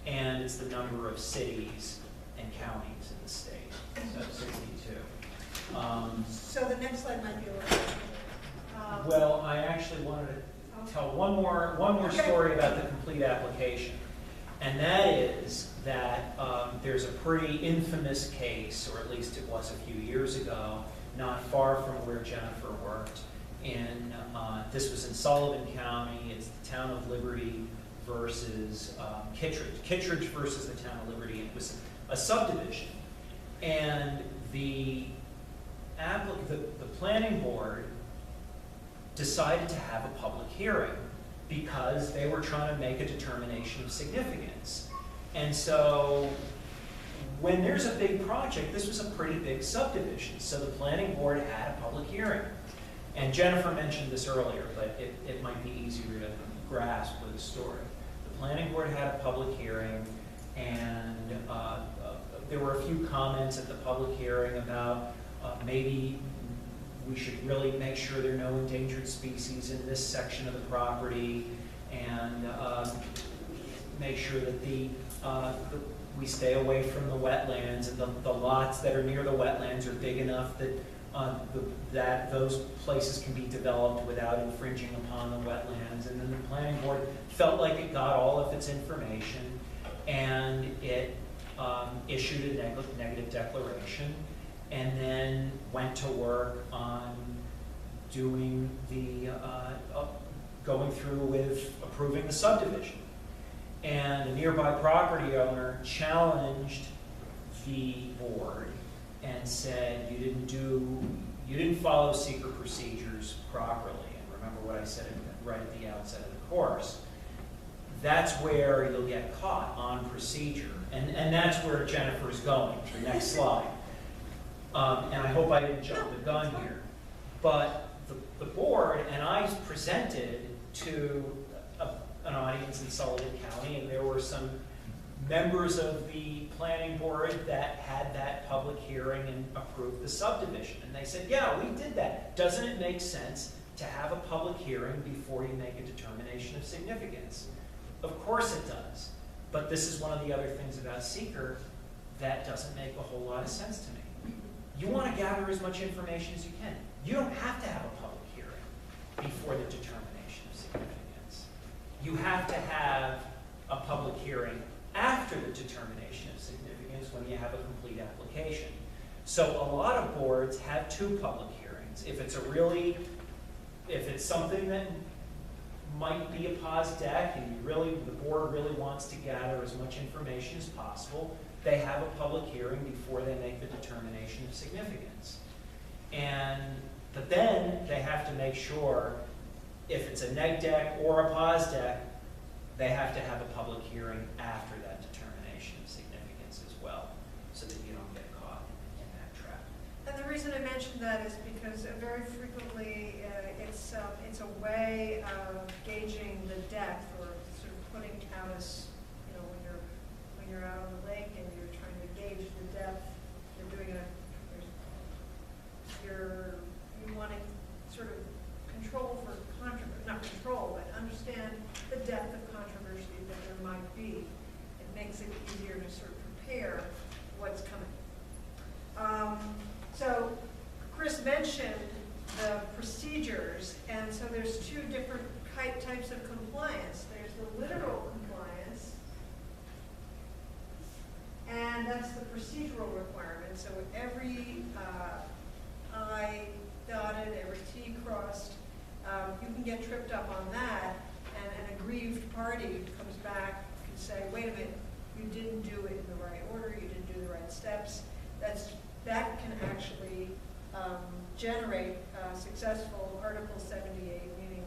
And it's the number of cities and counties in the state, so 62. So the next slide might be a little bit. Well, I actually wanted to tell one more story about the complete application. And that is that there's a pretty infamous case, or at least it was a few years ago, not far from where Jennifer worked. This was in Sullivan County. It's the town of Liberty versus Kittredge. Kittredge versus the town of Liberty. It was a subdivision. And the planning board decided to have a public hearing because they were trying to make a determination of significance. And so when there's a big project, this was a pretty big subdivision, so the planning board had a public hearing. And Jennifer mentioned this earlier, but it might be easier to grasp with a story. The planning board had a public hearing, and there were a few comments at the public hearing about maybe we should really make sure there are no endangered species in this section of the property, and make sure that we stay away from the wetlands, and the lots that are near the wetlands are big enough that that those places can be developed without infringing upon the wetlands. And then the planning board felt like it got all of its information, and it issued a negative declaration, and then went to work on doing the, going through with approving the subdivision. And a nearby property owner challenged the board and said, you didn't follow SEQRA procedures properly. And remember what I said right at the outset of the course. That's where you'll get caught on procedure. And that's where Jennifer's going, the next slide. And I hope I didn't jump the gun here. But the board and I presented to an audience in Sullivan County, and there were some members of the planning board that had that public hearing and approved the subdivision. And they said, yeah, we did that. Doesn't it make sense to have a public hearing before you make a determination of significance? Of course it does. But this is one of the other things about SEQRA that doesn't make a whole lot of sense to me. You want to gather as much information as you can. You don't have to have a public hearing before the determination of significance. You have to have a public hearing after the determination of significance when you have a complete application. So a lot of boards have two public hearings. If it's something that might be a pause deck and the board really wants to gather as much information as possible, they have a public hearing before they make the determination of significance. But then they have to make sure, if it's a neg deck or a pause deck, they have to have a public hearing after that determination of significance as well, so that you don't get caught in that trap. And the reason I mentioned that is because very frequently it's a way of gauging the depth, or sort of putting out when you're out on the lake and you're trying to gauge the depth. You want to sort of control for not control, but understand the depth of controversy that there might be. It makes it easier to sort of prepare what's coming. So Chris mentioned the procedures, and so there's two different types of compliance. There's the literal compliance, and that's the procedural requirement. So every I dotted, every T crossed, you can get tripped up on that, and an aggrieved party comes back and say, wait a minute, you didn't do it in the right order, you didn't do the right steps. That can actually generate a successful Article 78, meaning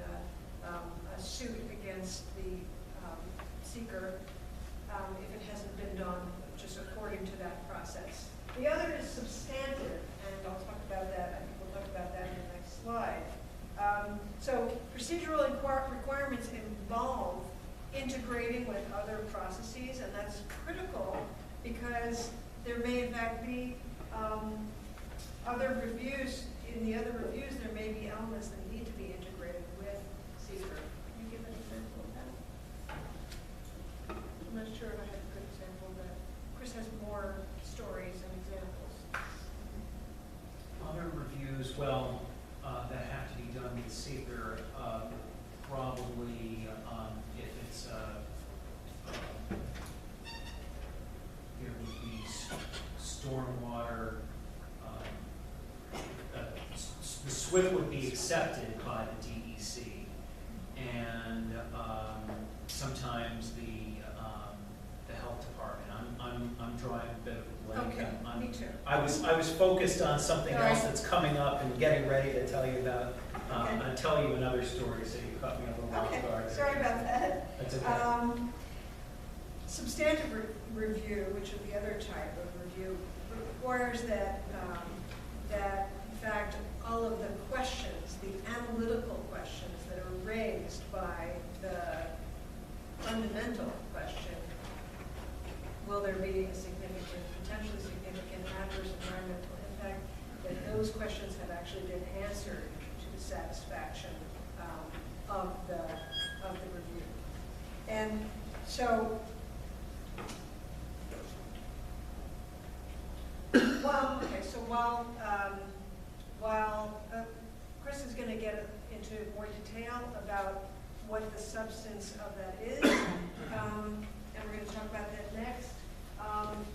a suit against the seeker if it hasn't been done just according to that process. The other is substantive, and I'll talk about that. I think we'll talk about that in the next slide. So procedural requirements involve integrating with other processes, and that's critical because there may in fact be other reviews. In the other reviews, there may be elements that need to be integrated with SEQRA. Can you give an example of that? I'm not sure if I have a good example of that. Chris has more stories and examples. Other reviews, well, that have to be done with SEQRA, probably if it's there would be stormwater. The SWIP would be accepted by the DEC, and sometimes drawing a bit of a blank. Okay, I'm- me too. I was focused on something All else right. that's coming up and getting ready to tell you about. Okay. I'll tell you another story, so you caught me on the wrong Okay, guard. sorry about that. That's okay. Substantive review, which is the other type of review, requires that, that in fact, all of the questions, the analytical questions that are raised by the fundamental question, will there be a significant, potentially significant adverse environmental impact, that those questions have actually been answered to the satisfaction of the review. And so, while Chris is going to get into more detail about what the substance of that is, and we're going to talk about that next,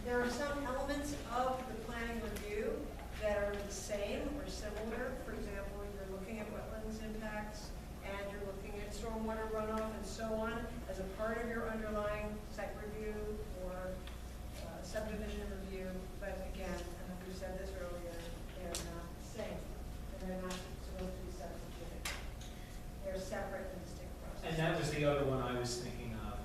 there are some elements of the planning review that are the same or similar. For example, you're looking at wetlands impacts and you're looking at stormwater runoff and so on as a part of your underlying site review or subdivision review. But again, and we said this earlier, they're not the same. And they're not supposed to be substituted. They're separate and distinct processes. And that was the other one I was thinking of,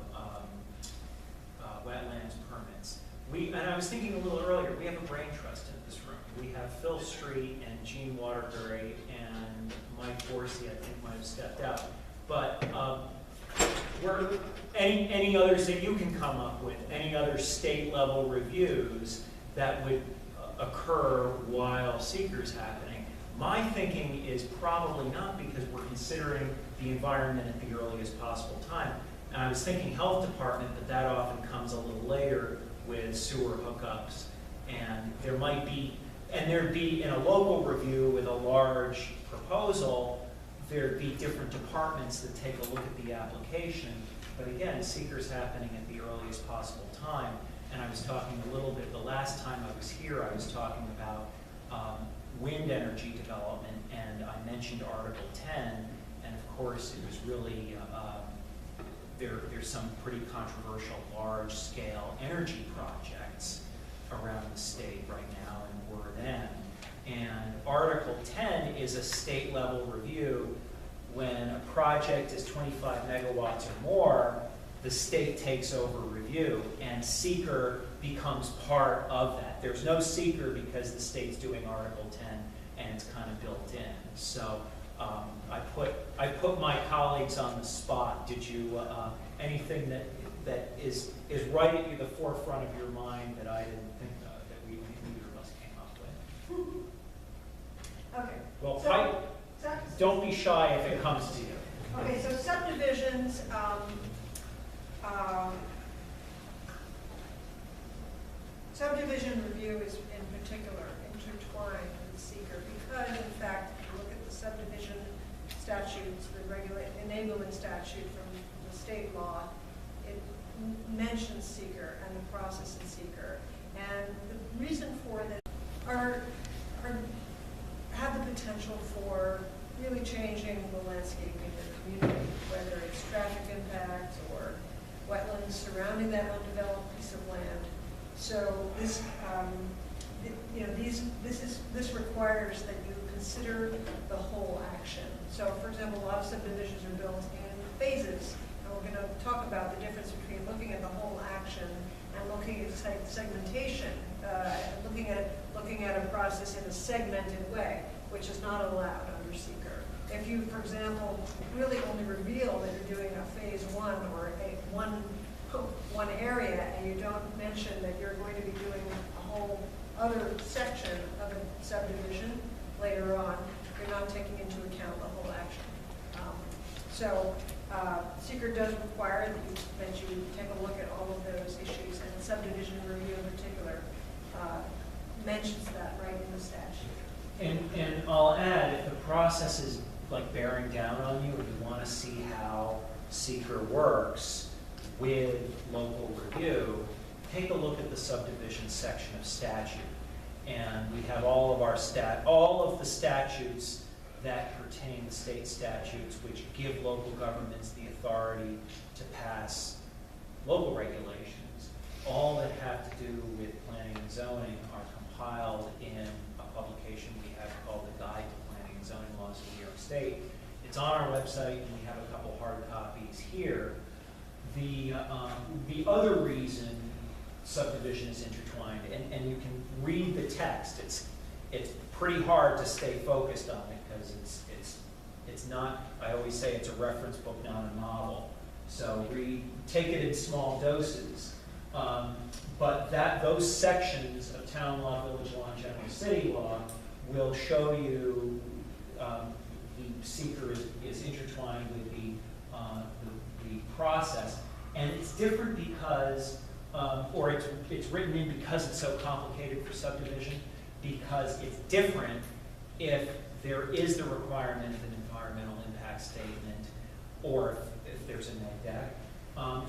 wetlands permits. And I was thinking a little earlier, we have a brain trust in this room. We have Phil Street and Gene Waterbury and Mike Dorsey, I think, might have stepped out. But any others that you can come up with, any other state level reviews that would occur while SEQRA's happening. My thinking is probably not, because we're considering the environment at the earliest possible time. And I was thinking health department, but that often comes a little later with sewer hookups. And there might be, and there'd be in a local review with a large proposal, there'd be different departments that take a look at the application. But again, SEQRA's happening at the earliest possible time. And I was talking a little bit, the last time I was here, I was talking about wind energy development, and I mentioned Article 10, and of course it was really, there's some pretty controversial large-scale energy projects around the state right now, and were then. And Article 10 is a state-level review. When a project is 25 megawatts or more, the state takes over review, and SEQRA becomes part of that. There's no SEQRA because the state's doing Article 10, and it's kind of built in. So I put my colleagues on the spot. Did you anything that is right at the forefront of your mind that I didn't think of, that we neither of us came up with? Okay. Well, So, don't be shy if it comes to you. okay, so subdivisions, subdivision review is in particular intertwined with SEQRA because, in fact, if you look at the subdivision statutes, the enabling statute from the state law, it mentions SEQRA and the process in SEQRA. And the reason for that have the potential for really changing the landscape in your community, whether it's traffic impacts or wetlands surrounding that undeveloped piece of land. So this, this requires that you consider the whole action. So, for example, a lot of subdivisions are built in phases, and we're going to talk about the difference between looking at the whole action and looking at segmentation, looking at a process in a segmented way, which is not allowed under SEQRA. If you, for example, really only reveal that you're doing a phase one or one area, and you don't mention that you're going to be doing a whole other section of a subdivision later on, you're not taking into account the whole action. SEQRA does require that you take a look at all of those issues, and subdivision review in particular mentions that right in the statute. And I'll add, if the process is like bearing down on you, and you want to see how SEQRA works with local review, take a look at the subdivision section of statute. And we have all of the statutes that pertain to state statutes, which give local governments the authority to pass local regulations, all that have to do with and Zoning are compiled in a publication we have called the Guide to Planning and Zoning Laws of New York State. It's on our website, and we have a couple hard copies here. The other reason subdivision is intertwined, and you can read the text. It's pretty hard to stay focused on it because it's not. I always say it's a reference book, not a novel. So take it in small doses. But those sections of town law, village law, and general city law will show you the seeker is intertwined with the process, and it's different because, or it's written in because it's so complicated for subdivision, because it's different if there is the requirement of an environmental impact statement, or if there's a neg deck.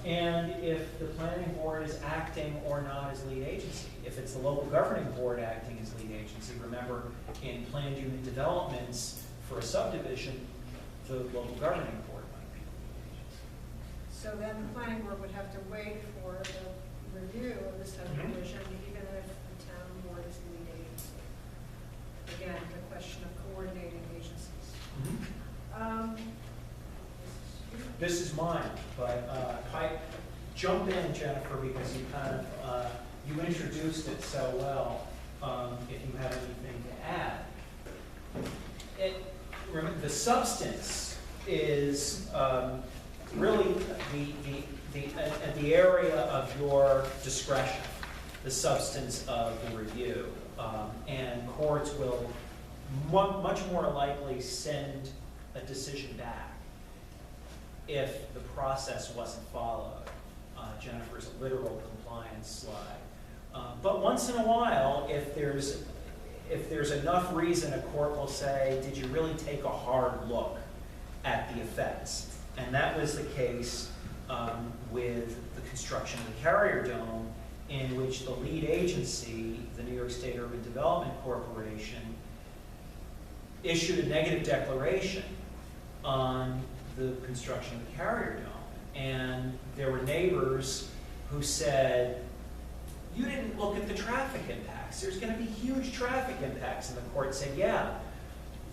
And if the planning board is acting or not as lead agency. If it's the local governing board acting as lead agency, remember in planned unit developments for a subdivision, the local governing board might be the lead agency. So then the planning board would have to wait for the review of the subdivision, even if the town board is the lead agency. Again, the question of coordinating agencies. This is mine, but jump in, Jennifer, because you kind of you introduced it so well. If you have anything to add, remember the substance is really the area of your discretion. The substance of the review, and courts will much more likely send a decision back if the process wasn't followed. Jennifer's literal compliance slide. But once in a while, if there's enough reason, a court will say, did you really take a hard look at the effects? And that was the case with the construction of the Carrier Dome, in which the lead agency, the New York State Urban Development Corporation, issued a negative declaration on the construction of the Carrier Dome. And there were neighbors who said, you didn't look at the traffic impacts. There's going to be huge traffic impacts. And the court said, yeah,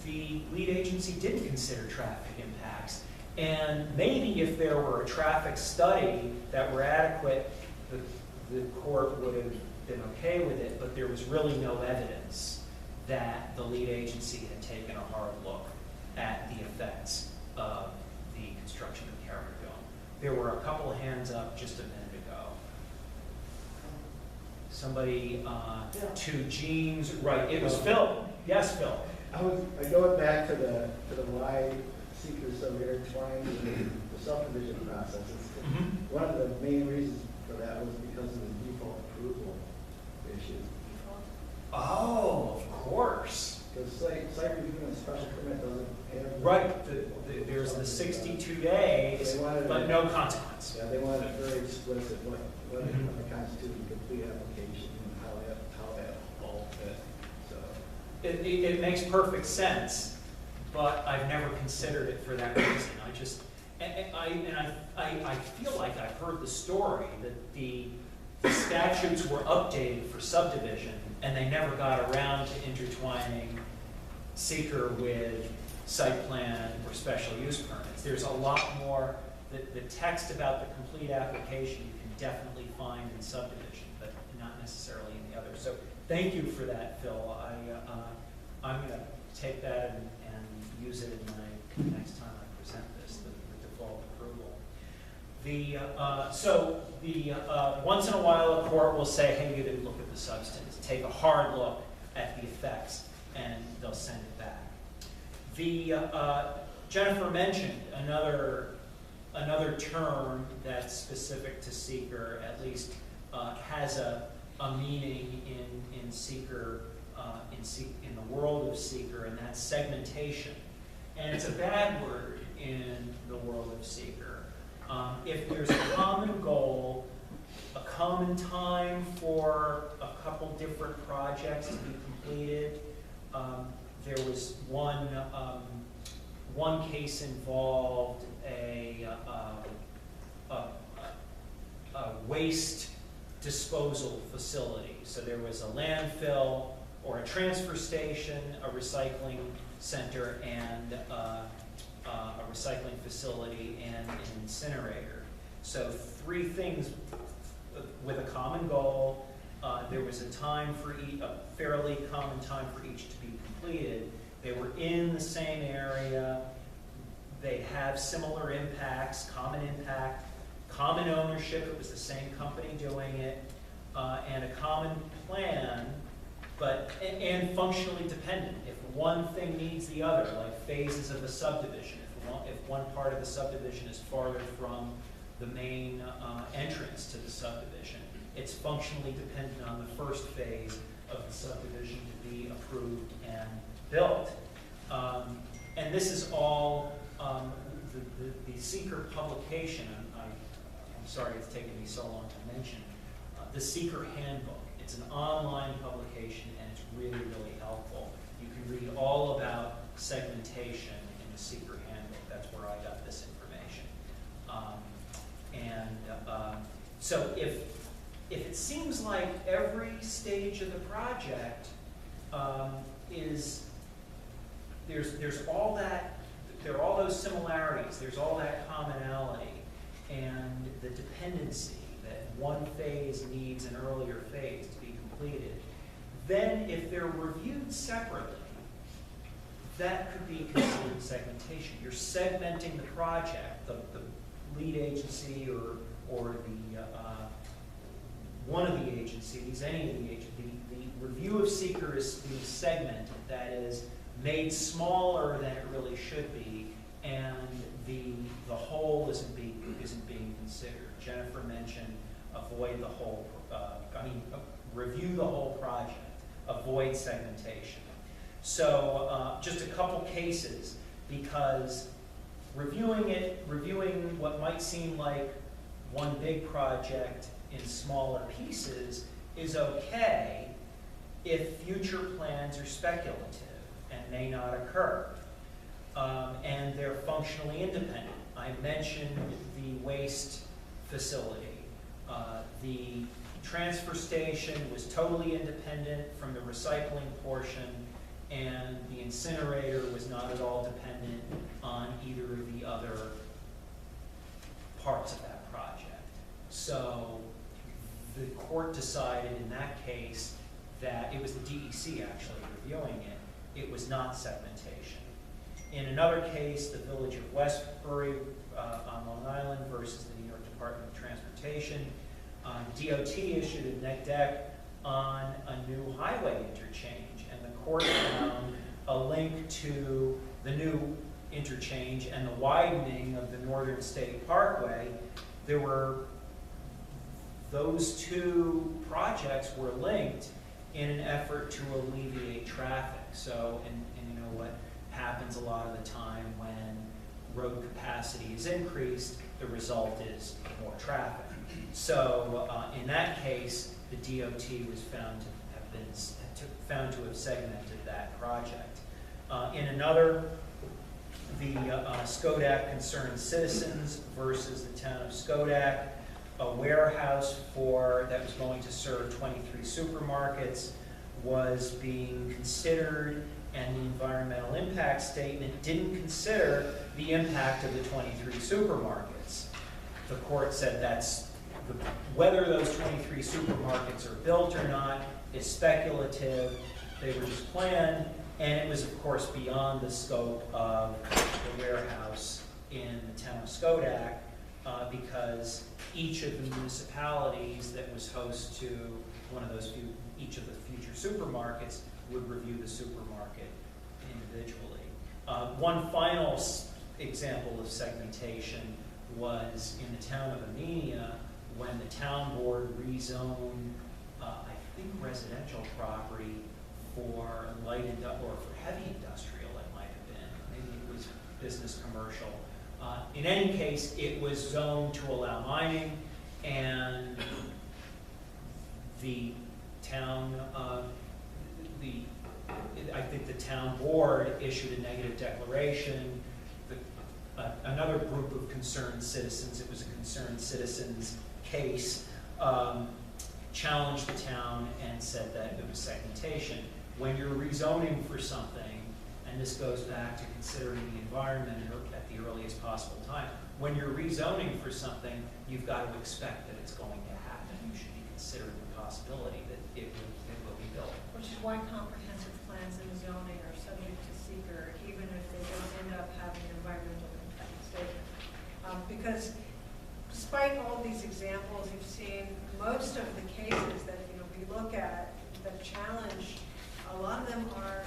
the lead agency didn't consider traffic impacts. And maybe if there were a traffic study that were adequate, the court would have been okay with it, but there was really no evidence that the lead agency had taken a hard look at the effects of the construction of the Carrier Dome. There were a couple of hands up just a minute ago. Somebody to Gene's right. It was Phil. Yes, Phil. I going back to the why SEQRA so intertwined with the subdivision processes. One of the main reasons for that was because of the default approval issue. Oh, of course. Because site review and special permit doesn't have. Right. There's the 62 days, but no consequence. Yeah, they wanted it very explicit what constitutes a complete application and how that all fit. So It makes perfect sense, but I've never considered it for that reason. I feel like I've heard the story that the statutes were updated for subdivision, and they never got around to intertwining SEQRA with site plan or special use permits. There's a lot more. The text about the complete application you can definitely find in subdivision, but not necessarily in the others. So thank you for that, Phil. I'm going to take that and use it in my next time I present this, the default approval. Once in a while a court will say, hey, you didn't look at the substance. Take a hard look at the effects, and they'll send it back. Jennifer mentioned another term that's specific to SEQRA, at least has a meaning in SEQRA, in the world of SEQRA, and that's segmentation. And it's a bad word in the world of SEQRA. If there's a common goal, a common time for a couple different projects to be completed, there was one case involved a waste disposal facility. So there was a landfill or a transfer station, a recycling center, and a recycling facility and an incinerator. So 3 things with a common goal. There was a time for a fairly common time for each to be completed. They were in the same area. They have similar impacts, common impact, common ownership. It was the same company doing it, and a common plan, and functionally dependent. If one thing needs the other, like phases of a subdivision, if one part of the subdivision is farther from the main entrance to the subdivision, it's functionally dependent on the first phase of the subdivision to be approved and built. And this is all the SEQRA publication. I'm sorry it's taken me so long to mention. The SEQRA Handbook. It's an online publication, and it's really, really helpful. You can read all about segmentation in the SEQRA Handbook. That's where I got this information. So if it seems like every stage of the project there's all that, there are all those similarities, there's all that commonality, and the dependency that one phase needs an earlier phase to be completed, then if they're reviewed separately, that could be considered segmentation. You're segmenting the project, the lead agency or the one of the agencies, any of the agencies. The review of SEQRA is being segmented, that is, made smaller than it really should be, and the whole isn't being considered. Jennifer mentioned review the whole project, avoid segmentation. So just a couple cases, because reviewing what might seem like one big project in smaller pieces is okay if future plans are speculative and may not occur, and they're functionally independent. I mentioned the waste facility. The transfer station was totally independent from the recycling portion, and the incinerator was not at all dependent on either of the other parts of that project. So the court decided in that case that it was the DEC actually reviewing it. It was not segmentation. In another case, the Village of Westbury on Long Island versus the New York Department of Transportation, DOT issued a NECDEC on a new highway interchange, and the court found a link to the new interchange and the widening of the Northern State Parkway. Those 2 projects were linked in an effort to alleviate traffic. So, and you know what happens a lot of the time when road capacity is increased, the result is more traffic. So in that case, the DOT was found to have segmented that project. In another, the Skodak Concerned Citizens versus the town of Skodak, a warehouse that was going to serve 23 supermarkets was being considered, and the environmental impact statement didn't consider the impact of the 23 supermarkets. The court said whether those 23 supermarkets are built or not is speculative. They were just planned, and it was, of course, beyond the scope of the warehouse in the town of Skodak, because each of the municipalities that was host to each of the future supermarkets would review the supermarket individually. One final example of segmentation was in the town of Amenia, when the town board rezoned, I think, residential property for light or for heavy industrial. It might have been, maybe it was business commercial. In any case, it was zoned to allow mining, and the town, I think the town board issued a negative declaration. Another group of concerned citizens, it was a concerned citizens case, challenged the town and said that it was segmentation. When you're rezoning for something, and this goes back to considering the environment at the earliest possible time, when you're rezoning for something, you've got to expect that it's going to happen. You should be considering the possibility that it will be built. Which is why comprehensive plans and zoning are subject to SEQRA, even if they don't end up having an environmental impact statement. Because despite all these examples you've seen, most of the cases that we look at that challenge, a lot of them are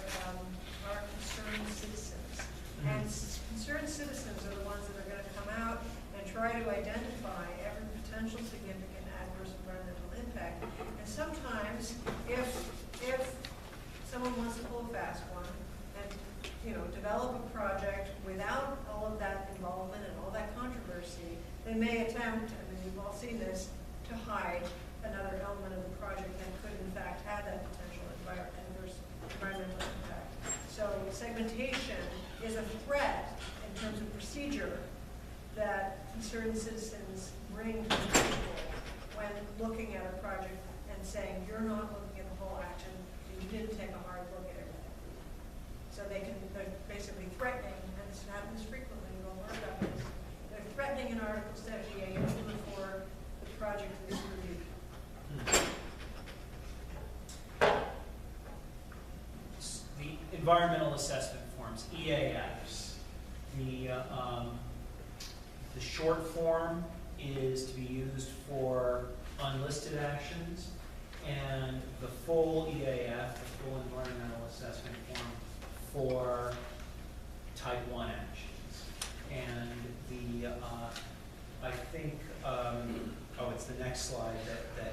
concerned citizens. And concerned citizens are the ones that are going to come out and try to identify every potential significant adverse environmental impact. And sometimes, if someone wants to pull a fast one and develop a project without all of that involvement and all that controversy, they may attempt, and we've all seen this, to hide another element of the project that could in fact have that potential adverse environmental impact. So segmentation is a threat in terms of procedure that concerned citizens bring to the table when looking at a project and saying, you're not looking at the whole action, you didn't take a hard look at everything. So they're basically threatening, and this happens frequently, we've all heard about this, they're threatening an Article 78 even before the project is reviewed. The environmental assessment forms, EAFs. The short form is to be used for unlisted actions, and the full EAF, the full environmental assessment form, for type 1 actions. And I think, it's the next slide that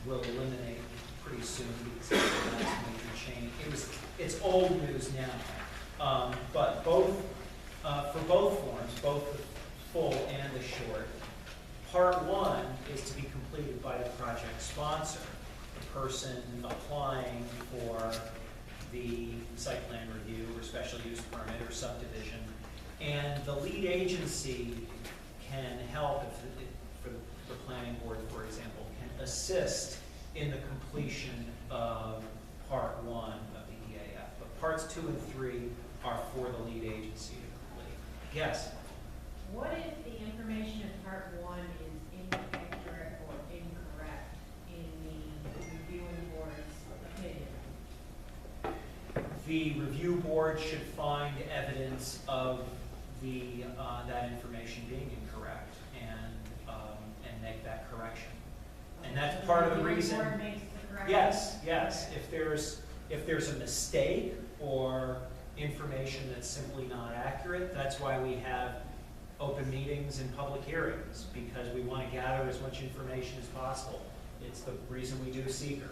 will eliminate pretty soon because it's the next major change. It's old news now, but for both forms, both the full and the short, part 1 is to be completed by the project sponsor, the person applying for the site plan review or special use permit or subdivision, and the lead agency can help for the planning board, for example, can assist in the completion of part 1 of the EAF. But parts 2 and 3 are for the lead agency to complete. Yes? What if the information in part 1 is inaccurate or incorrect in the reviewing board's opinion? The review board should find evidence of that information being incorrect and make that correction. And that's part of the reason. The board makes the correction? Yes. If there's a mistake or information that's simply not accurate, that's why we have open meetings and public hearings, because we want to gather as much information as possible. It's the reason we do SEQRA.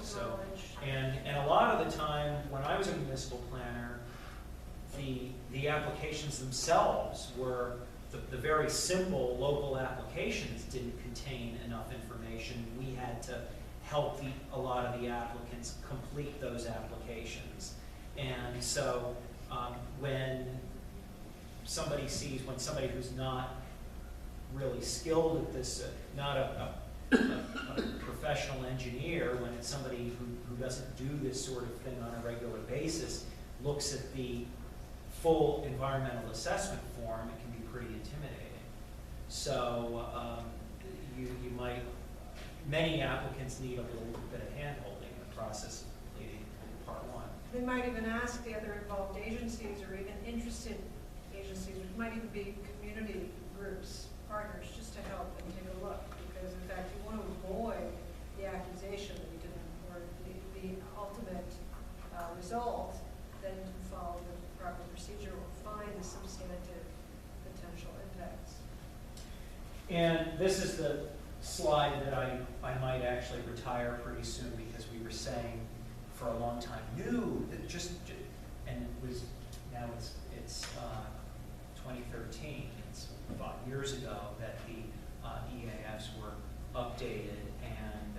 So, and a lot of the time, when I was a municipal planner, the applications themselves were, the very simple local applications didn't contain enough information. We had to help a lot of the applicants complete those applications. And so when somebody who's not really skilled at this, not a professional engineer, when it's somebody who doesn't do this sort of thing on a regular basis, looks at the full environmental assessment form, it can be pretty intimidating. So many applicants need a little bit of hand-holding in the process of completing part 1. They might even ask the other involved agencies or even interested agencies, which might even be community groups, partners, just to help and take a look. Because in fact, you want to avoid the accusation that you didn't, or the ultimate result, that you didn't follow the proper procedure or find the substantive potential impacts. And this is the slide that I might actually retire pretty soon, because we were saying for a long time, and it was, now it's 2013, it's about years ago that the EAFs were updated, and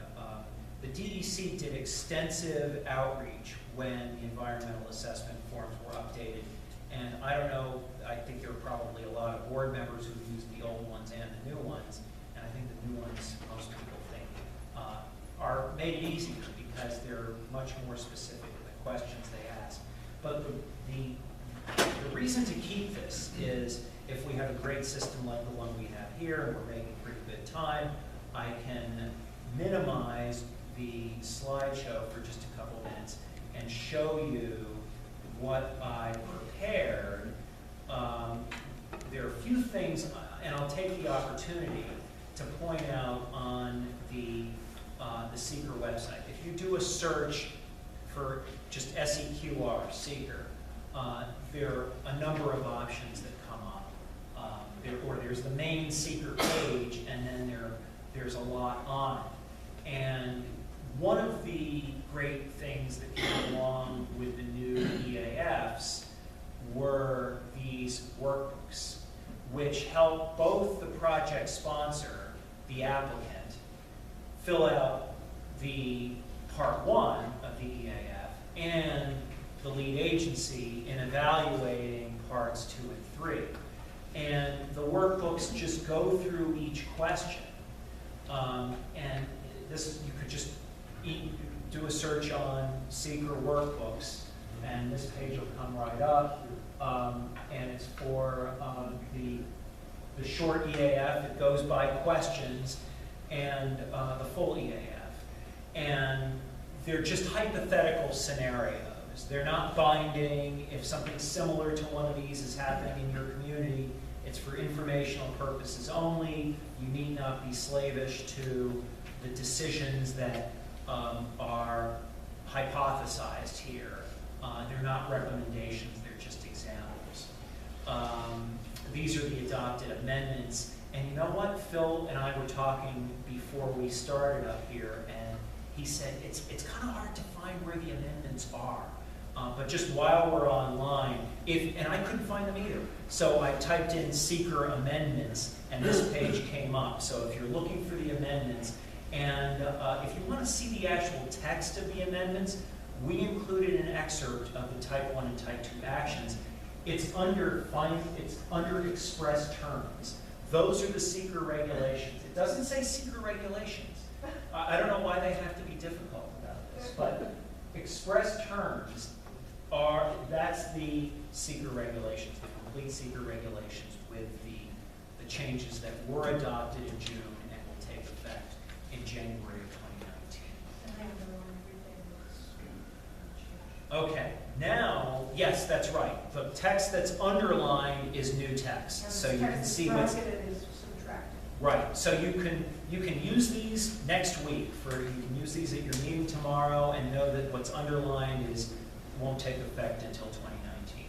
the DEC did extensive outreach when the environmental assessment forms were updated. And I don't know, I think there are probably a lot of board members who used the old ones and the new ones, and I think the new ones, most people think made it easier because they're much more specific in the questions they ask. But the reason to keep this is if we have a great system like the one we have here and we're making pretty good time, I can minimize the slideshow for just a couple minutes and show you what I prepared. There are a few things, and I'll take the opportunity to point out on the SEQRA website. If you do a search for just SEQR, SEQRA, there are a number of options that come up. There's the main SEQRA page, and then there's a lot on it. And one of the great things that came along with the new EAFs were these workbooks, which help both the project sponsor, the applicant, fill out the part one of the EAF and the lead agency in evaluating parts 2 and 3. And the workbooks just go through each question. And this, you could just do a search on SEQRA workbooks, and this page will come right up. And it's for the short EAF. It goes by questions, and the full EAF. And they're just hypothetical scenarios. They're not binding. If something similar to one of these is happening in your community, it's for informational purposes only. You need not be slavish to the decisions that are hypothesized here. They're not recommendations, they're just examples. These are the adopted amendments. And you know what? Phil and I were talking before we started up here, and he said it's kind of hard to find where the amendments are. But just while we're online, and I couldn't find them either. So I typed in SEQRA amendments, and this page came up. So if you're looking for the amendments, and if you want to see the actual text of the amendments, we included an excerpt of the Type 1 and Type 2 actions. It's under express terms. Those are the SEQRA regulations. It doesn't say SEQRA regulations. I don't know why they have to be difficult about this, but express terms that's the SEQRA regulations, the complete SEQRA regulations with the changes that were adopted in June and will take effect in January of 2019. Okay, now, yes, that's right. The text that's underlined is new text, so you can see what's Bracketed is subtracted. right. So you can use these next week. You can use these at your meeting tomorrow and know that what's underlined won't take effect until 2019.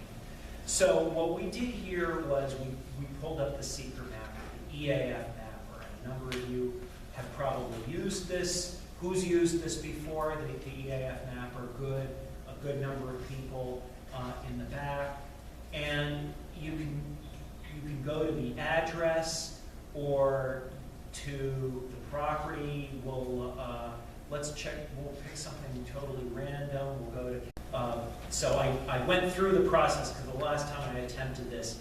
So what we did here was we pulled up the SEQRA mapper, the EAF mapper, and a number of you have probably used this. Who's used this before? The EAF mapper, good. A good number of people in the back. And you can go to the address or to the property. Let's check. We'll pick something totally random. We'll go to. So I went through the process because the last time I attempted this,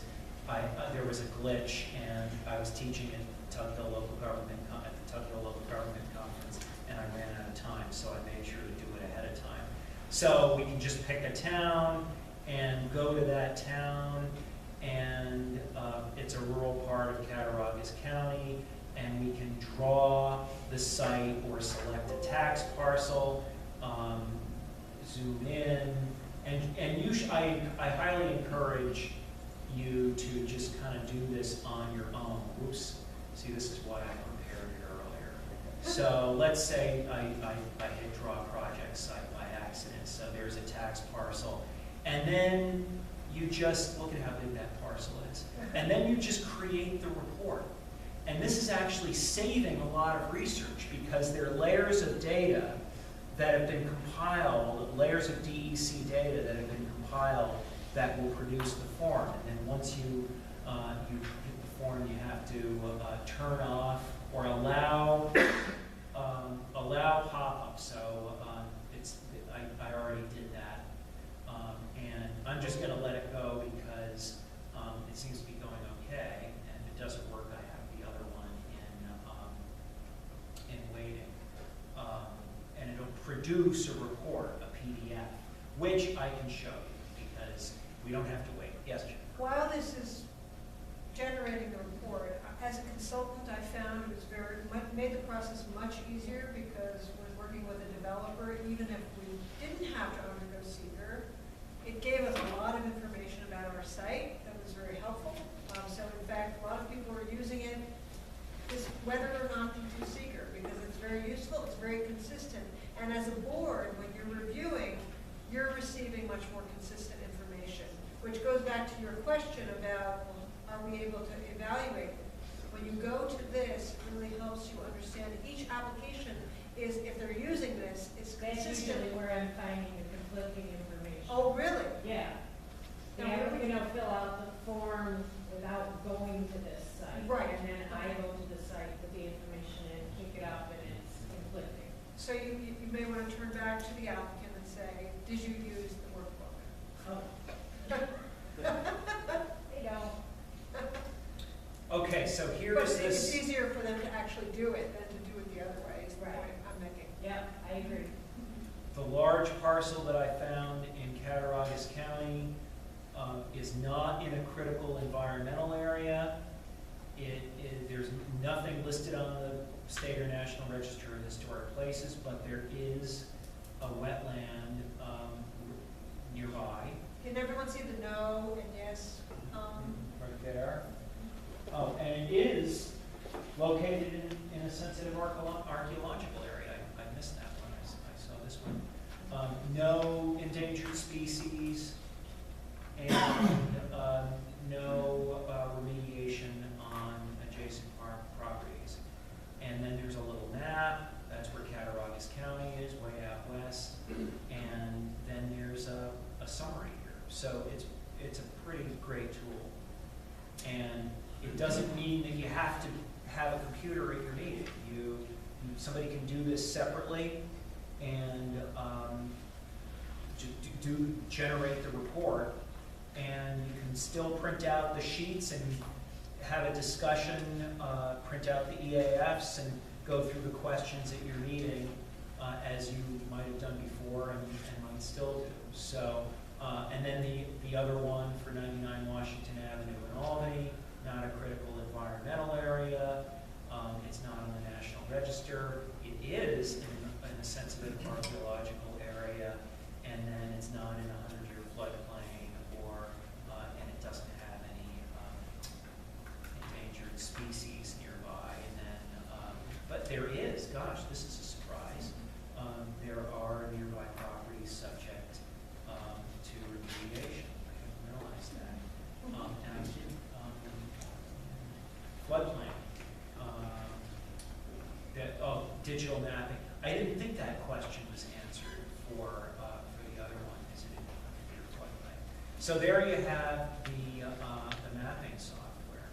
there was a glitch, and I was teaching at the Tuckville Local Government Conference, and I ran out of time, so I made sure to do it ahead of time. So we can just pick a town and go to that town, and it's a rural part of Cattaraugus County, and we can draw the site or select a tax parcel, zoom in, and I highly encourage you to just kind of do this on your own. Oops, see, this is why I prepared it earlier. So let's say I hit draw project site by accident, so there's a tax parcel, and then you just look at how big that parcel is, and then you just create the report. And this is actually saving a lot of research because there are layers of data that have been compiled, layers of DEC data that have been compiled that will produce the form. And then once you hit the form, you have to turn off or allow pop-up. So I already did that. And I'm just going to let it go because it seems to be going okay. And if it doesn't work, I have the other one in waiting. And produce a report, a PDF, which I can show you because we don't have to wait. Yes, Jim? While this is generating the report, as a consultant, I found it was made the process much easier because when working with a developer, even if we didn't have to undergo SEQR, it gave us a lot of information about our site that was very helpful. So in fact, a lot of people are using it, just whether or not to do SEQR, because it's very useful, it's very consistent. And as a board, when you're reviewing, you're receiving much more consistent information, which goes back to your question about, are we able to evaluate it? When you go to this, it really helps you understand each application is, if they're using this, it's That's consistent. usually where I'm finding the conflicting information. Oh, really? Yeah. They Now, have, where you know, fill out the form without going to this site. Right. And then I go to the site with the information and kick it up and it's conflicting. So you may want to turn back to the applicant and say, did you use the workbook? Oh. They don't. Okay, so But here's it's this. easier for them to actually do it than to do it the other way, is the Right. point I'm making. Yep, I agree. The large parcel that I found in Cattaraugus County is not in a critical environmental area. There's nothing listed on the state or national register of historic places, but there is a wetland nearby. Can everyone see the no and yes? Right there. Oh, and it is located in a sensitive archaeological area. I missed that one. I saw this one. No endangered species and no remediation on adjacent properties. And then there's a little map. That's where Cattaraugus County is, way out west. And then there's a summary here. So it's a pretty great tool. And it doesn't mean that you have to have a computer at your meeting. Somebody can do this separately and generate the report, and you can still print out the sheets and have a discussion, print out the EAFs and go through the questions at your meeting as you might have done before and might still do. So, and then the other one for 99 Washington Avenue in Albany, not a critical environmental area. It's not on the National Register. It is in a sensitive archaeological area, and then it's not in a 100-year floodplain, and it doesn't have any endangered species nearby. And then, but there is, gosh, this is a surprise. There are nearby properties subject to remediation. I didn't realize that. And I didn't. Floodplain. Digital mapping. I didn't think that question was answered for the other one. Is it in your floodplain? So there you have the mapping software,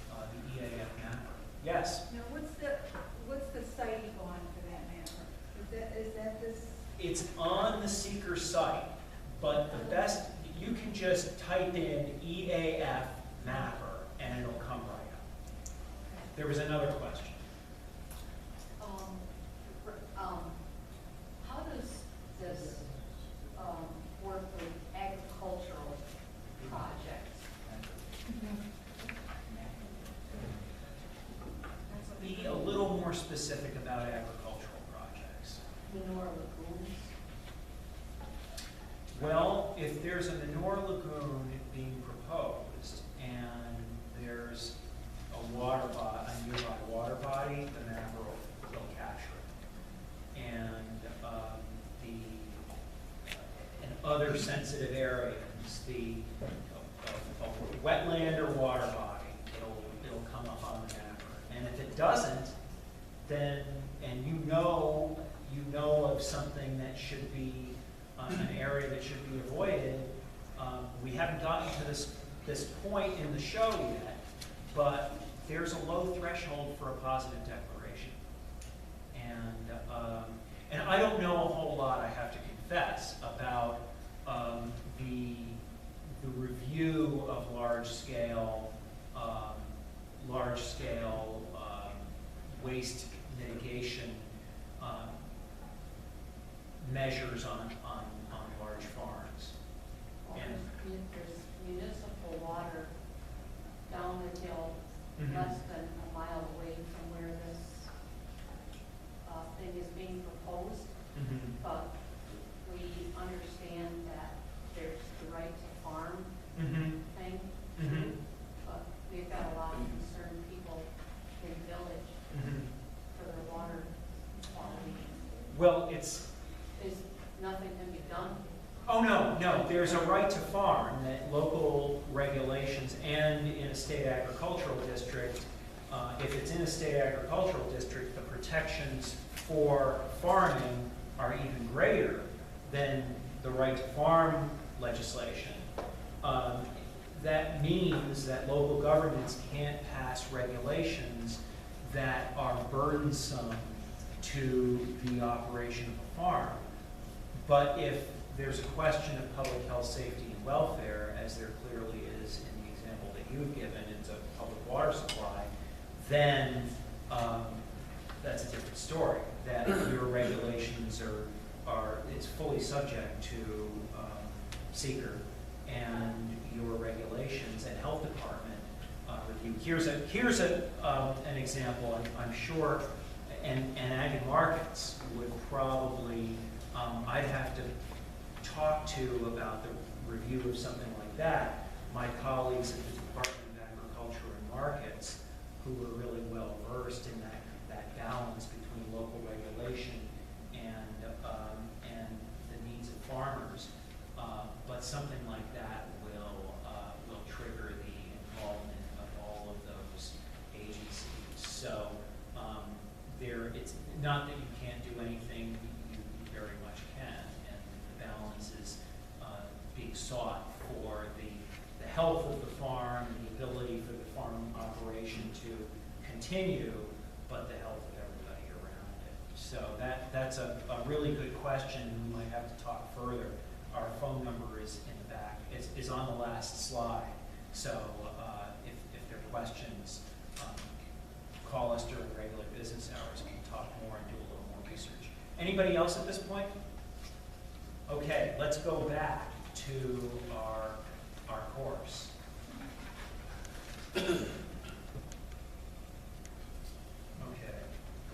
the EAF mapper. Yes. Now, what's the site on for that mapper? Is that this? It's on the SEQR site, but the best, you can just type in EAF mapper and it'll come right up. There was another question. How does this work with agricultural projects? Be a little more specific about agricultural projects. Manure lagoons? Well, if there's a manure lagoon being proposed and there's a nearby water body, the mapper will capture it. And in other sensitive areas, a wetland or water body, it'll come up on the mapper. And if it doesn't, then, and you know of something that should be an area that should be avoided. We haven't gotten to this point in the show yet, but there's a low threshold for a positive declaration. And I don't know a whole lot, I have to confess, about the review of large-scale waste mitigation measures on large farms. Well, And- there's municipal water down the hill, Mhm. less than a mile away from where this thing is being proposed, Mhm. but we understand that there's the right to farm Mhm. thing, Mhm. but we've got a lot of concerned people in the village Mhm. for their water quality. Well, it's, Is nothing can be done. oh, no, there's a right to farm that local regulations and in a state agricultural district, if it's in a state agricultural district, the protections for farming are even greater than the right to farm legislation. That means that local governments can't pass regulations that are burdensome to the operation of a farm. But if there's a question of public health, safety, and welfare, as there clearly is in the example that you've given, it's a public water supply, then that's a different story. That your regulations it's fully subject to SEQRA and your regulations and health department review. Here's an example. I'm sure, and Ag and Markets would probably, I'd have to talk to about the review of something like that. My colleagues at the Department of Agriculture and Markets, who were really well versed in that balance between local regulation and the needs of farmers. But something like that will trigger the involvement of all of those agencies. So it's not that you can't do anything, you very much can, and the balance is being sought for the health of the farm and the ability for the farm operation to continue, but the health of everybody around it. So that's a really good question. We might have to talk further. Our phone number is in the back. It's on the last slide. So if there are questions, call us during regular business hours. We can talk more and do a little more research. Anybody else at this point? Okay, let's go back to our course. Okay,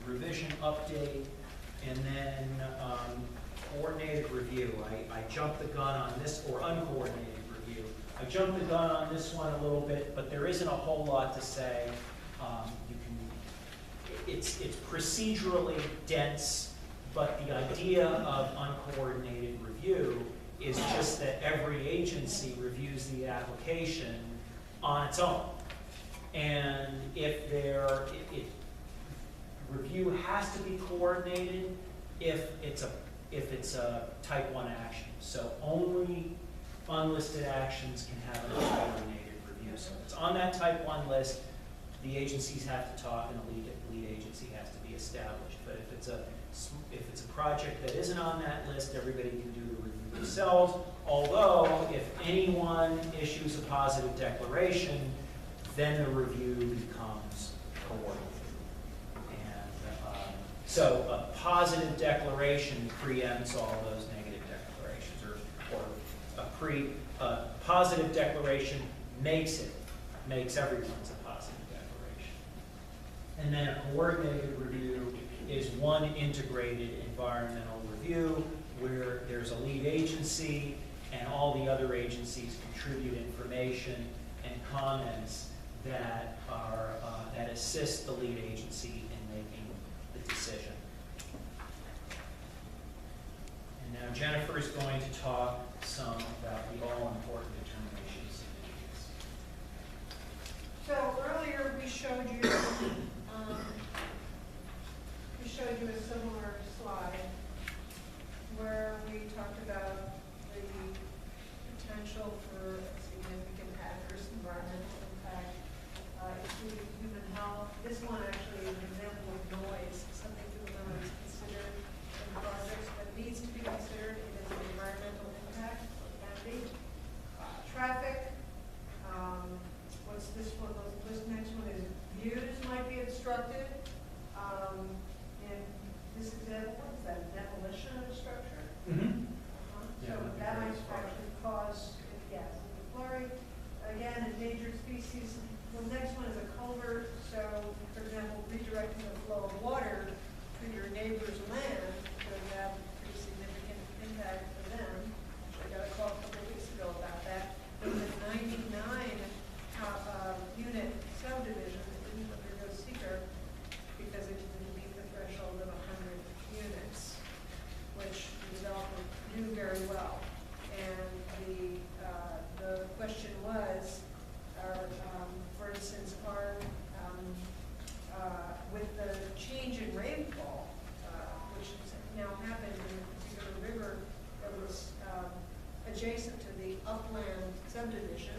revision update, and then coordinated review. I jumped the gun on this, or uncoordinated review. I jumped the gun on this one a little bit, but there isn't a whole lot to say. It's procedurally dense, but the idea of uncoordinated review is just that every agency reviews the application on its own. And if review has to be coordinated if it's a type 1 action. So only unlisted actions can have an uncoordinated review. So if it's on that type 1 list, the agencies have to talk and a lead agency has to be established. But if it's a project that isn't on that list, everybody can do the review themselves. Although if anyone issues a positive declaration, then the review becomes coordinated. And so a positive declaration preempts all those negative declarations, or a positive declaration makes everyone's a positive declaration. And then a coordinated review is one integrated environmental review where there's a lead agency and all the other agencies contribute information and comments that assist the lead agency in making the decision. And now Jennifer is going to talk some about the all-important determinations. So earlier we showed you a similar slide where we talked about the potential for a significant adverse environmental impact, including human health. This one actually is an example of noise, something to remember is considered in projects that needs to be considered. It is an environmental impact, so it can be. Traffic, what's this one? This next one is views might be obstructed. In this example, what is that? subdivision,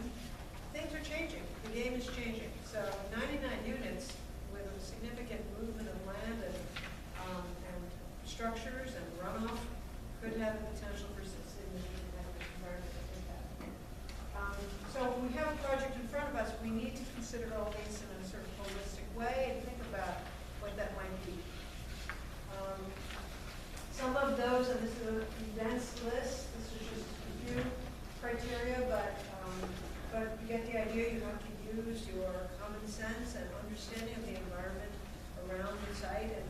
things are changing. The game is changing. So 99 units with a significant movement of land and structures and runoff could have the potential for significant environmental impact. So when we have a project in front of us, we need to consider all these in a sort of holistic way and think about what that might be. Some of those, and this is a dense list, this is just a few criteria, but you get the idea. You have to use your common sense and understanding of the environment around the site and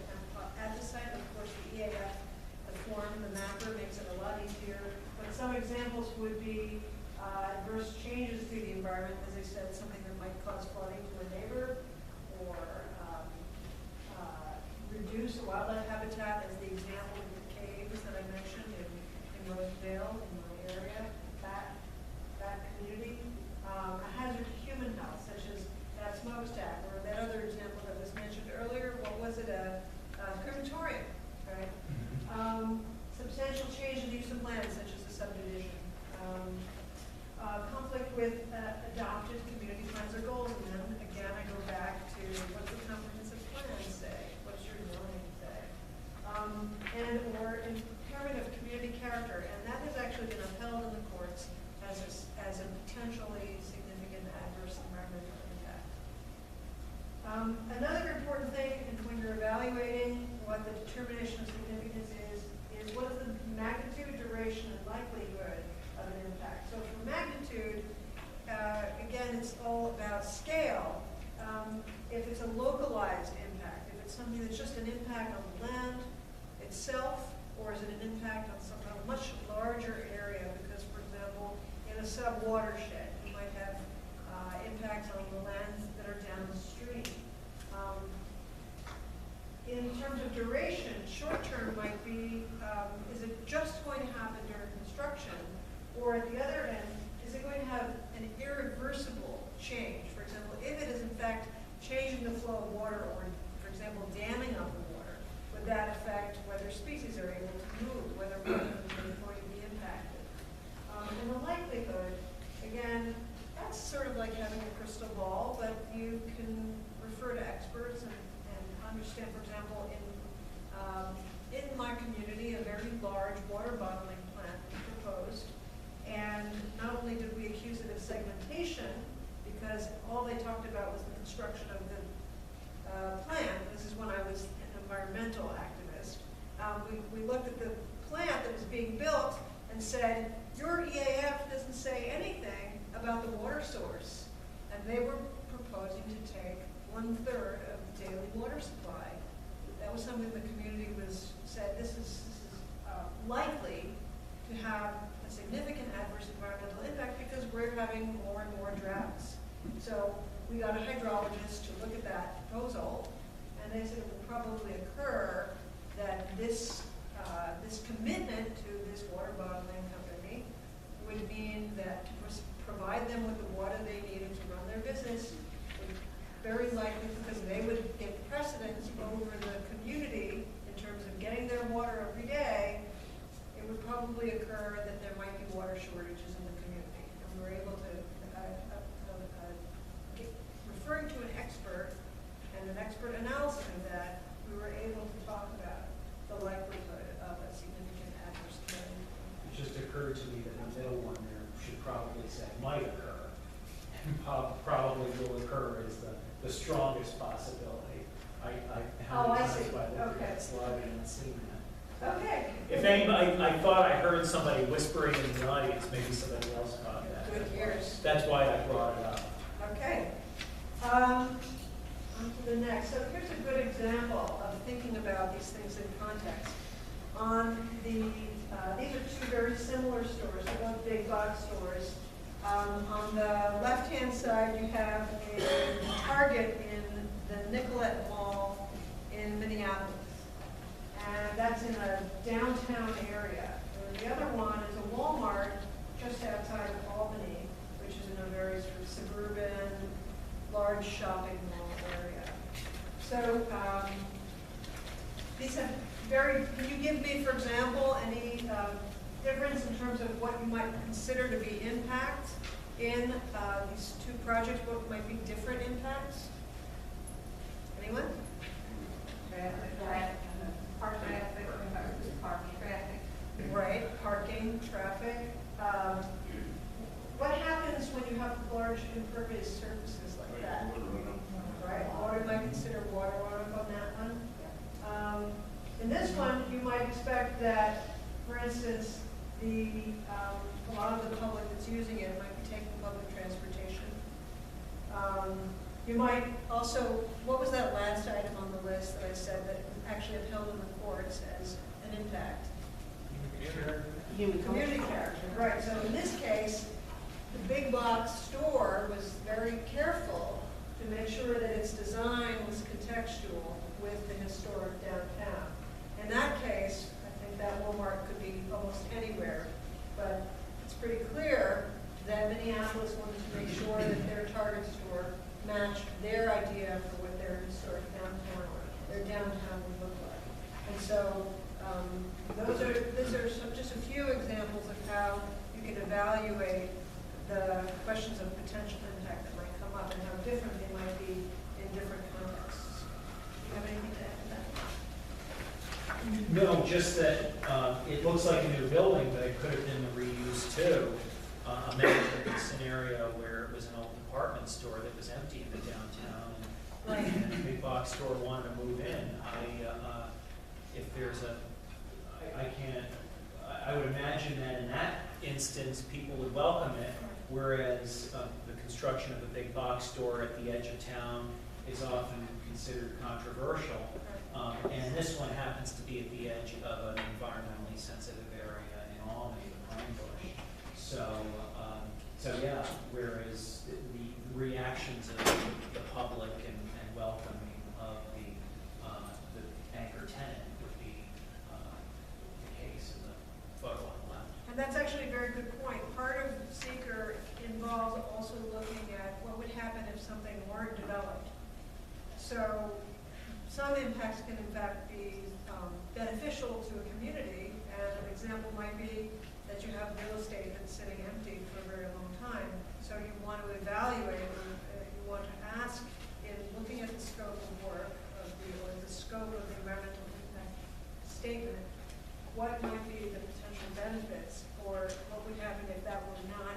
at the site. Of course, the EAF, the form, the mapper makes it a lot easier. But some examples would be adverse changes to the environment, as I said, something that might cause flooding to a neighbor, or reduce a wildlife habitat, as the example of the caves that I mentioned in Rosedale, in my area, that community. A hazard to human health, such as that smokestack, or that other example that was mentioned earlier. What was it? A crematorium, right? Substantial change in use of land, such as a subdivision. Conflict with adopted community plans or goals, and then again I go back to what the comprehensive plans say, what's your zoning say, and or impairment of community character, and that has actually been upheld in the courts as a potentially significant adverse environmental impact. Another important thing when you're evaluating what the determination of significance is what is the magnitude, duration, and likelihood of an impact. So for magnitude, again, it's all about scale. If it's a localized impact, if it's something that's just an impact on the land itself, or is it an impact on a much larger area? Because, for example, in a sub-watershed, you might have impacts on the lands that are downstream. In terms of duration, short-term might be, is it just going to happen during construction? Or at the other end, is it going to have an irreversible change? For example, if it is in fact changing the flow of water, or, for example, damming up the water, would that affect whether species are able to move, whether wetlands are going to be impacted? And the likelihood, again, that's sort of like having a crystal ball, but you can refer to experts and understand, for example, in my community, a very large water bottling plant was proposed, and not only did we accuse it of segmentation, because all they talked about was the construction of the plant. This is when I was an environmental activist. We looked at the plant that was being built and said, your EAF doesn't say anything about the water source. And they were proposing to take 1/3 of the daily water supply. That was something the community said, this is likely to have a significant adverse environmental impact because we're having more and more droughts. So we got a hydrologist to look at that proposal, and they said it will probably occur that this commitment to this water bottling company would mean that to provide them with the water they needed to run their business, would very likely, because they would get precedence over the community in terms of getting their water every day, it would probably occur that there might be water shortages in the community. And we were able to, referring to an expert and an expert analysis of that, we were able to talk about the likelihood of a significant adverse event. It just occurred to me that the middle one there should probably say might occur, and probably will occur is the strongest possibility. How many times have I looked at that slide and not seen that? Okay. If anybody, I thought I heard somebody whispering in the audience, maybe somebody else caught that. Good ears. That's why I brought it up. Okay. On to the next. So here's a good example of thinking about these things in context. These are two very similar stores, they're both big box stores. On the left-hand side, you have a Target in the Nicollet Mall in Minneapolis. And that's in a downtown area. And the other one is a Walmart just outside of Albany, which is in a very sort of suburban, large shopping mall area. So these have can you give me, for example, any difference in terms of what you might consider to be impact in these two projects, what might be different impacts? Anyone? Traffic, parking, traffic. Right, parking, traffic. What happens when you have large impervious surfaces like that? Right, water, might consider water runoff on that one. In this one, you might expect that, for instance, a lot of the public that's using it might be taking public transportation. You might also, what was that last item on the list that I said that actually upheld in the courts as an impact? Community character, right. So in this case, the big box store was very careful to make sure that its design was contextual with the historic downtown. In that case, I think that Walmart could be almost anywhere, but it's pretty clear that Minneapolis wanted to make sure that their Target store matched their idea for what their historic downtown would look like. And so those are just a few examples of how you can evaluate the questions of potential impact that might come up and how different they might be in different contexts. Do you have anything to add to that? No, just that it looks like a new building, but it could have been the reuse too. Imagine a scenario where it was an old department store that was empty in the downtown, and a big box store wanted to move in. I would imagine that in that instance, people would welcome it, whereas the construction of a big box store at the edge of town is often considered controversial. And this one happens to be at the edge of an environmentally sensitive area in Albany, the Pine Bush. So yeah, whereas the reactions of the public and welcoming of the anchor tenant would be the case in the photo on the left. And that's actually a very good point. Part of SEQRA involves also looking at what would happen if something weren't developed. So some impacts can in fact be beneficial to a community, and an example might be that you have real estate that's sitting empty for a very long time. So you want to evaluate, you want to ask, in looking at the scope of work or the scope of the environmental impact statement, what might be the potential benefits, or what would happen if that were not.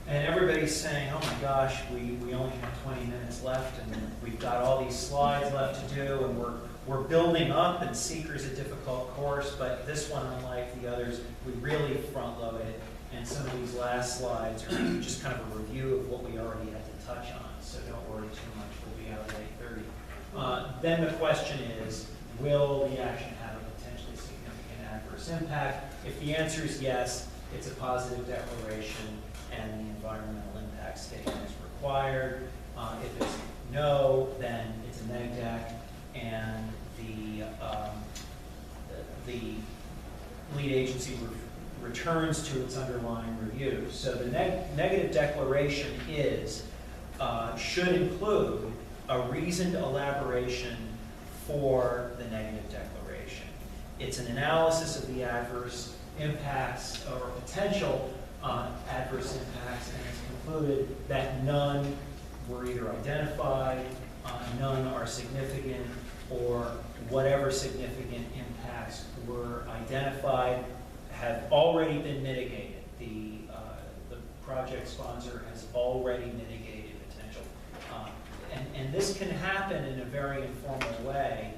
And everybody's saying, oh my gosh, we only have 20 minutes left, and we've got all these slides left to do, and we're building up, and SEQRA is a difficult course, but this one, unlike the others, we really front-loaded it, and some of these last slides are just kind of a review of what we already had to touch on, so don't worry too much, we'll be out at 8:30. Then the question is, will the action have a potentially significant adverse impact? If the answer is yes, it's a positive declaration, and the environmental impact statement is required. If it's no, then it's a neg deck, and the lead agency returns to its underlying review. So the negative declaration should include a reasoned elaboration for the negative declaration. It's an analysis of the adverse impacts or potential adverse impacts, and it's concluded that none were either identified, none are significant, or whatever significant impacts were identified have already been mitigated. The project sponsor has already mitigated potential. And this can happen in a very informal way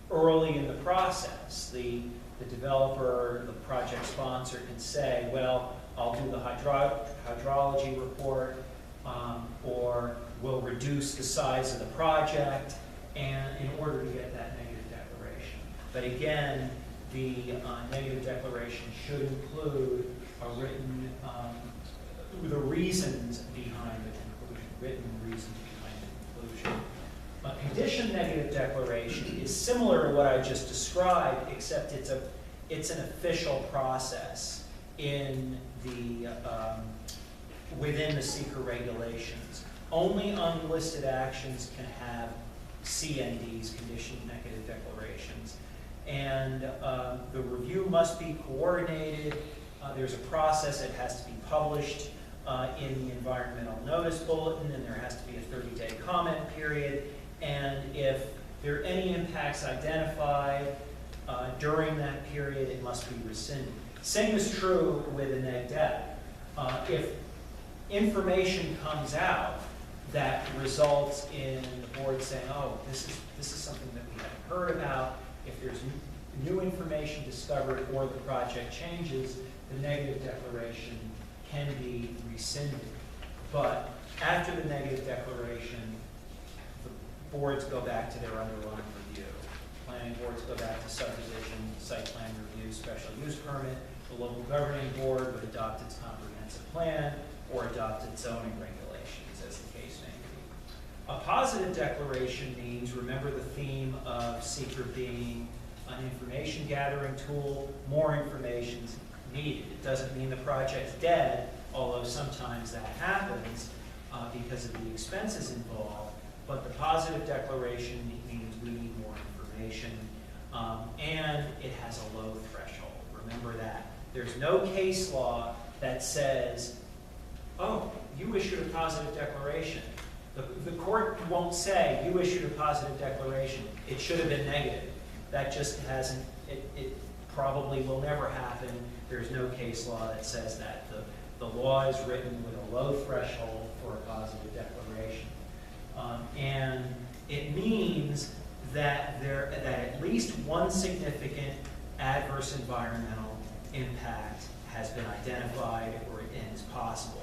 early in the process. The developer, the project sponsor can say, well, I'll do the hydrology report, or we'll reduce the size of the project, and in order to get that negative declaration. But again, the negative declaration should include a written, the reasons behind the conclusion, written reasons behind the conclusion. A condition negative declaration is similar to what I just described, except it's an official process in within the SEQRA regulations. Only unlisted actions can have CNDs, condition negative declarations, and the review must be coordinated. There's a process that has to be published in the environmental notice bulletin, and there has to be a 30-day comment period. And if there are any impacts identified during that period, it must be rescinded. Same is true with a neg deck. If information comes out that results in the board saying, oh, this is something that we haven't heard about, if there's new information discovered or the project changes, the negative declaration can be rescinded. But after the negative declaration, the boards go back to their underlying review. Planning boards go back to subdivision, site plan review, special use permit. The local governing board would adopt its comprehensive plan or adopt its zoning regulations, as the case may be. A positive declaration means, remember the theme of SEQRA being an information gathering tool, more information is needed. It doesn't mean the project's dead, although sometimes that happens because of the expenses involved, but the positive declaration means we need more information, and it has a low threshold. Remember that. There's no case law that says, oh, you issued a positive declaration. The court won't say, you issued a positive declaration, it should have been negative. That just hasn't, it probably will never happen. There's no case law that says that. The law is written with a low threshold for a positive declaration. And it means that at least one significant adverse environmental impact has been identified or is possible.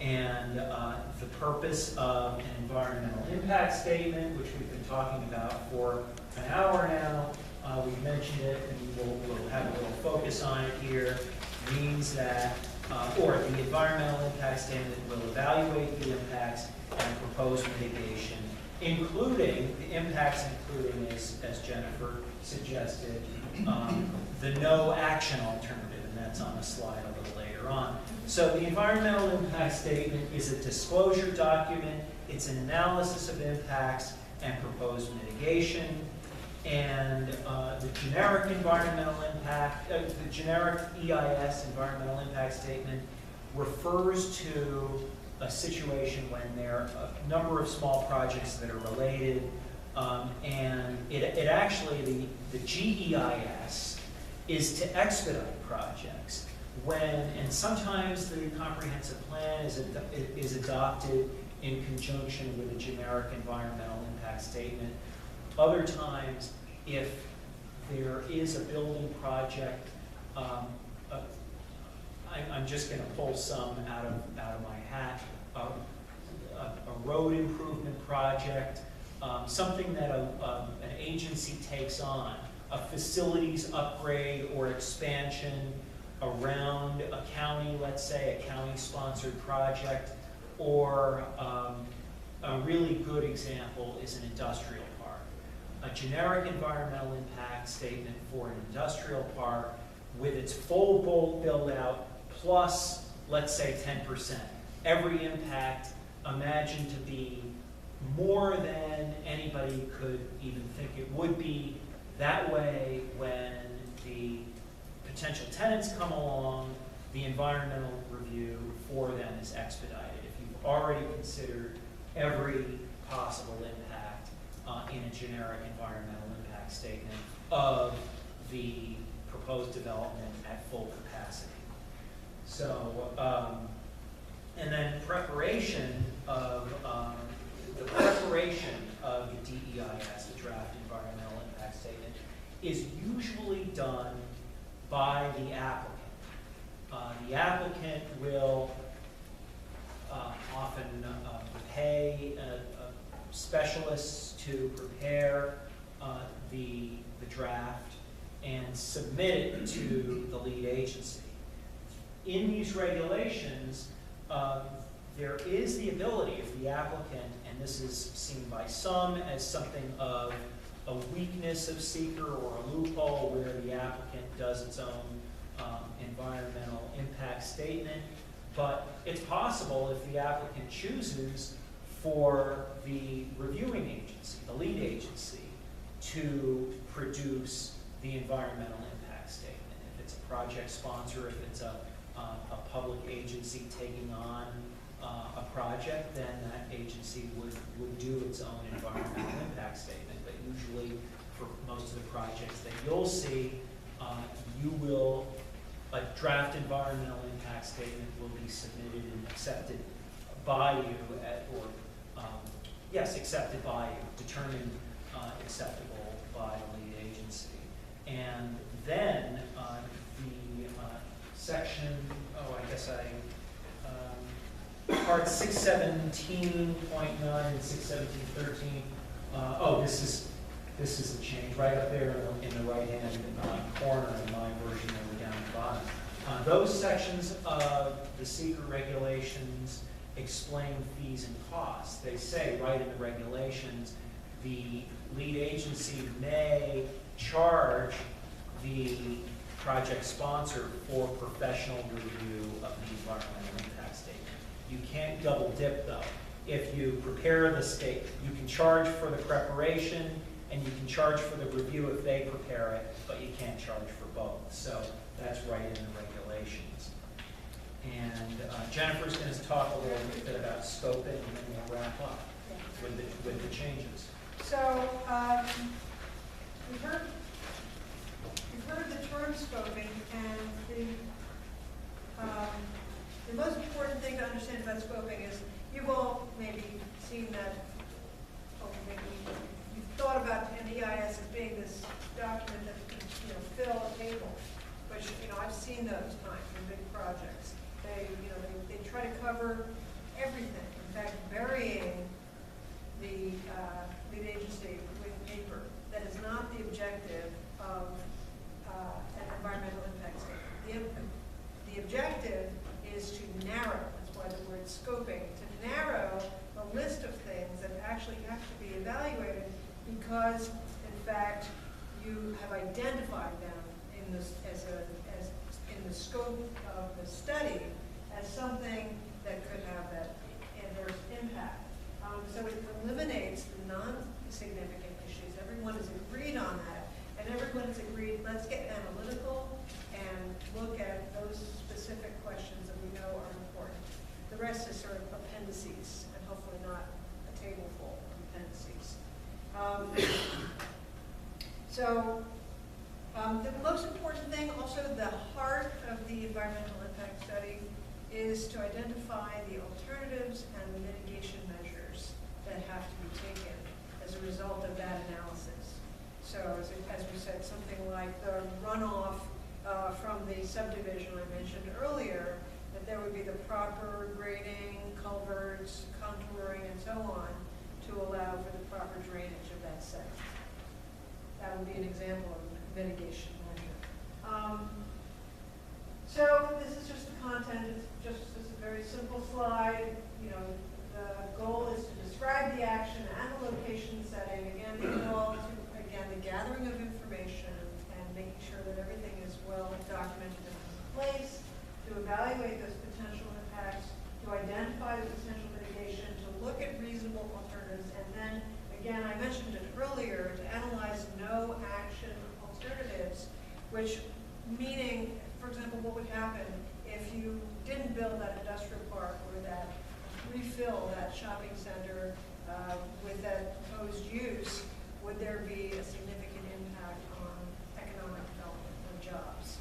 And the purpose of an environmental impact statement, which we've been talking about for an hour now, we've mentioned it and we'll have a little focus on it here, means that, or the environmental impact statement will evaluate the impacts and propose mitigation, including, the impacts including, as Jennifer suggested, the no action alternative, and that's on the slide a little later on. So the environmental impact statement is a disclosure document. It's an analysis of impacts and proposed mitigation. And the generic environmental impact, the generic EIS, environmental impact statement, refers to a situation when there are a number of small projects that are related. And it actually, the GEIS is to expedite projects. And sometimes the comprehensive plan is adopted in conjunction with a generic environmental impact statement. Other times, if there is a building project, I'm just going to pull some out of my hat, a road improvement project, something that an agency takes on, a facilities upgrade or expansion around a county, let's say a county-sponsored project, or a really good example is an industrial park. A generic environmental impact statement for an industrial park with its full build-out plus, let's say, 10%. Every impact imagined to be more than anybody could even think it would be. That way, when the potential tenants come along, the environmental review for them is expedited. If you've already considered every possible impact in a generic environmental impact statement of the proposed development at full capacity. So, and then preparation of the DEIS, the draft environmental impact statement, is usually done by the applicant. The applicant will often pay specialists to prepare the draft and submit it to the lead agency. In these regulations, there is the ability, if the applicant, and this is seen by some as something of a weakness of SEQRA or a loophole where the applicant does its own environmental impact statement, but it's possible if the applicant chooses for the reviewing agency, the lead agency, to produce the environmental impact statement. If it's a project sponsor, if it's a a public agency taking on a project, then that agency would do its own environmental impact statement. But usually, for most of the projects that you'll see, a draft environmental impact statement will be submitted and accepted by you accepted by you, determined acceptable by the lead agency. And then the section, part 617.9 and 617.13, this is a change right up there in the right-hand corner in my version over down the bottom. Those sections of the SEQRA regulations explain fees and costs. They say right in the regulations, the lead agency may charge the project sponsor for professional review of the environmental impact statement. You can't double dip though. If you prepare the state, you can charge for the preparation and you can charge for the review if they prepare it, but you can't charge for both. So that's right in the regulations. And Jennifer's going to talk a little bit about scoping, and then we'll wrap up with the changes. So, we've heard the term scoping, and the most important thing to understand about scoping is you've all maybe seen that, or maybe you've thought about an EIS as being this document that can, fill a table, which, I've seen those times in big projects. They try to cover everything. In fact, burying the lead agency with paper. That is not the objective of an environmental impact statement. The objective is to narrow, that's why the word scoping, to narrow the list of things that actually have to be evaluated because, in fact, you have identified them in in the scope of the study as something that could have that adverse impact. So it eliminates the non-significant issues. Everyone has agreed on that, and everyone has agreed, let's get analytical and look at those specific questions that we know are important. The rest is sort of appendices, and hopefully not a table full of appendices. The most important thing, also the heart of the environmental impact study, is to identify the alternatives and the mitigation measures that have to be taken as a result of that analysis. So as we said, something like the runoff from the subdivision I mentioned earlier, that there would be the proper grading, culverts, contouring, and so on to allow for the proper drainage of that site. That would be an example of mitigation measure. So this is just the content. It's just a very simple slide. The goal is to describe the action and the location setting. Again, the gathering of information and making sure that everything is well documented and in place, to evaluate those potential impacts, to identify the potential mitigation, to look at reasonable alternatives, and then, again, I mentioned it earlier, to analyze no action alternatives, which meaning, for example, what would happen if you didn't build that industrial park or that refill that shopping center with that proposed use? Would there be a significant impact on economic development or jobs?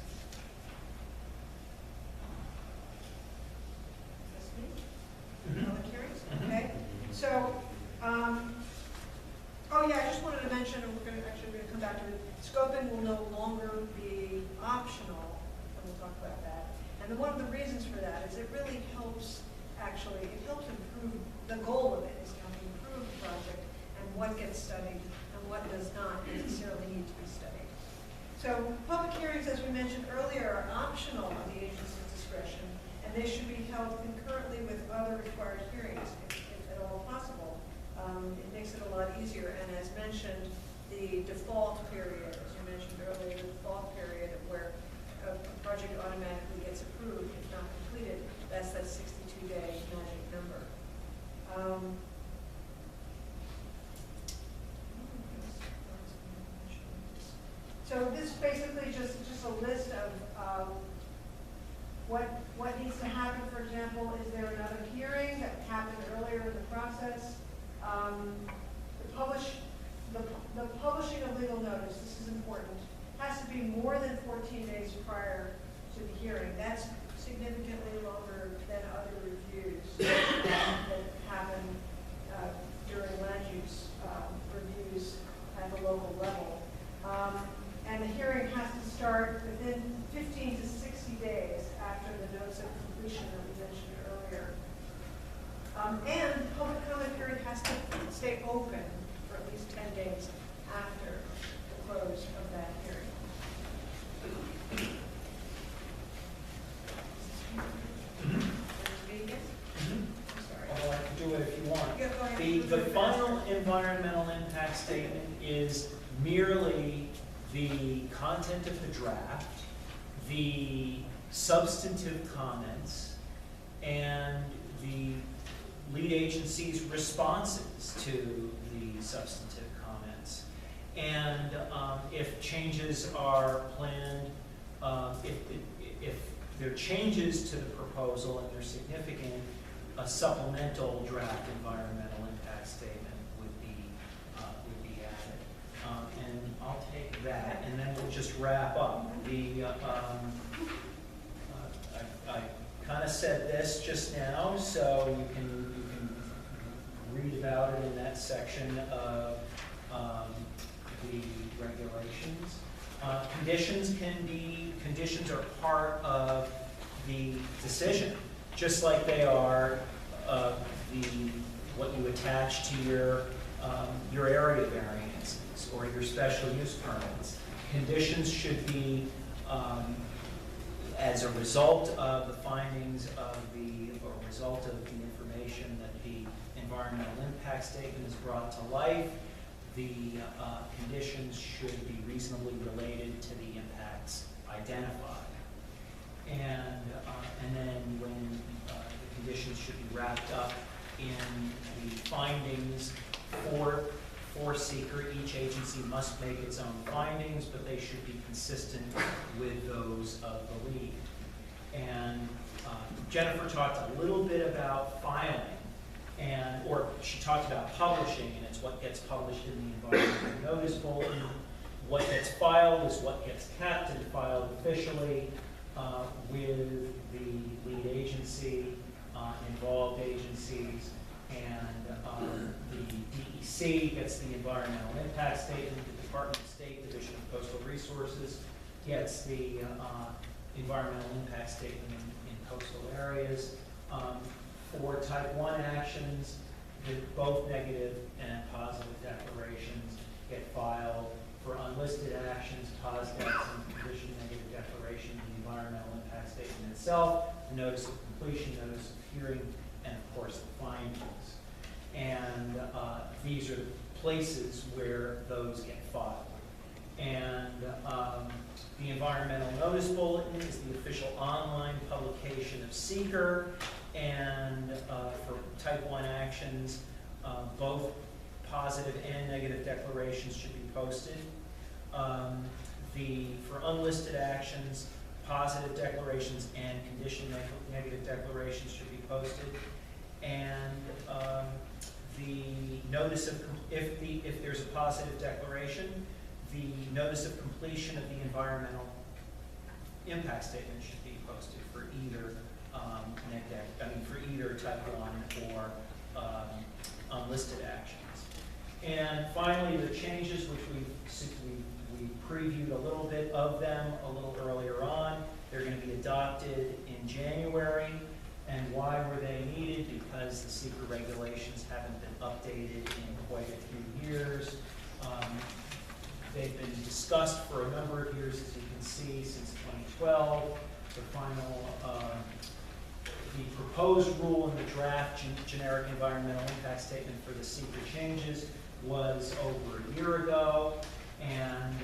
That's me? Public hearings? Okay. So, I just wanted to mention, and we're going to come back to it, scoping will no longer be optional, and we'll talk about that. And one of the reasons for that is it really helps, it helps improve, the goal of it is to help improve the project and what gets studied and what does not necessarily need to be studied. So public hearings, as we mentioned earlier, are optional at the agency's discretion, and they should be held concurrently with other required hearings, if at all possible. It makes it a lot easier, and as mentioned, the default period, as you mentioned earlier, the default period where a project automatically gets approved if not completed, that's that 62-day magic number. So this is basically just a list of what 15 days prior to the hearing. That's significantly longer than other reviews that happen during land use reviews at the local level. And the hearing has to start within 15 to 60 days after the notice of completion that we mentioned earlier. And the public comment period has to stay open for at least 10 days after the close of that hearing. Although I can do it if you want. Yeah, go ahead. The final environmental impact statement is merely the content of the draft, the substantive comments, and the lead agency's responses to the substantive comments. And if changes are planned, if there are changes to the proposal and they're significant, a supplemental draft environmental impact statement would be added. And I'll take that, and then we'll just wrap up. I kind of said this just now, so you can read about it in that section of the regulations. Conditions are part of the decision, just like they are what you attach to your area variances or your special use permits. Conditions should be as a result of the findings or result of the information that the environmental impact statement is brought to life. The conditions should be reasonably related to the impacts identified. And then when the conditions should be wrapped up in the findings for SEQRA, each agency must make its own findings, but they should be consistent with those of the lead. And Jennifer talked a little bit about filing, or she talked about publishing, and it's what gets published in the environmental notice bulletin. What gets filed is what gets kept and filed officially with the lead agency, involved agencies, and the DEC gets the environmental impact statement. The Department of State Division of Coastal Resources gets the environmental impact statement in coastal areas. For type 1 actions, both negative and positive declarations get filed. For unlisted actions, positive and condition negative declaration, the environmental impact statement itself, the notice of completion, notice of hearing, and of course the findings. And these are the places where those get filed. And the environmental notice bulletin is the official online publication of SEQRA. And for type 1 actions, both positive and negative declarations should be posted. For unlisted actions, positive declarations and condition negative declarations should be posted. And the notice of if there's a positive declaration, the notice of completion of the environmental impact statement should be posted for either for either type 1 or unlisted actions. And finally, the changes, which we previewed a little bit of them a little earlier on. They're going to be adopted in January. And why were they needed? Because the SEQRA regulations haven't been updated in quite a few years. They've been discussed for a number of years, as you can see, since 2012. The final, the proposed rule in the draft generic environmental impact statement for the SEQRA changes was over a year ago, and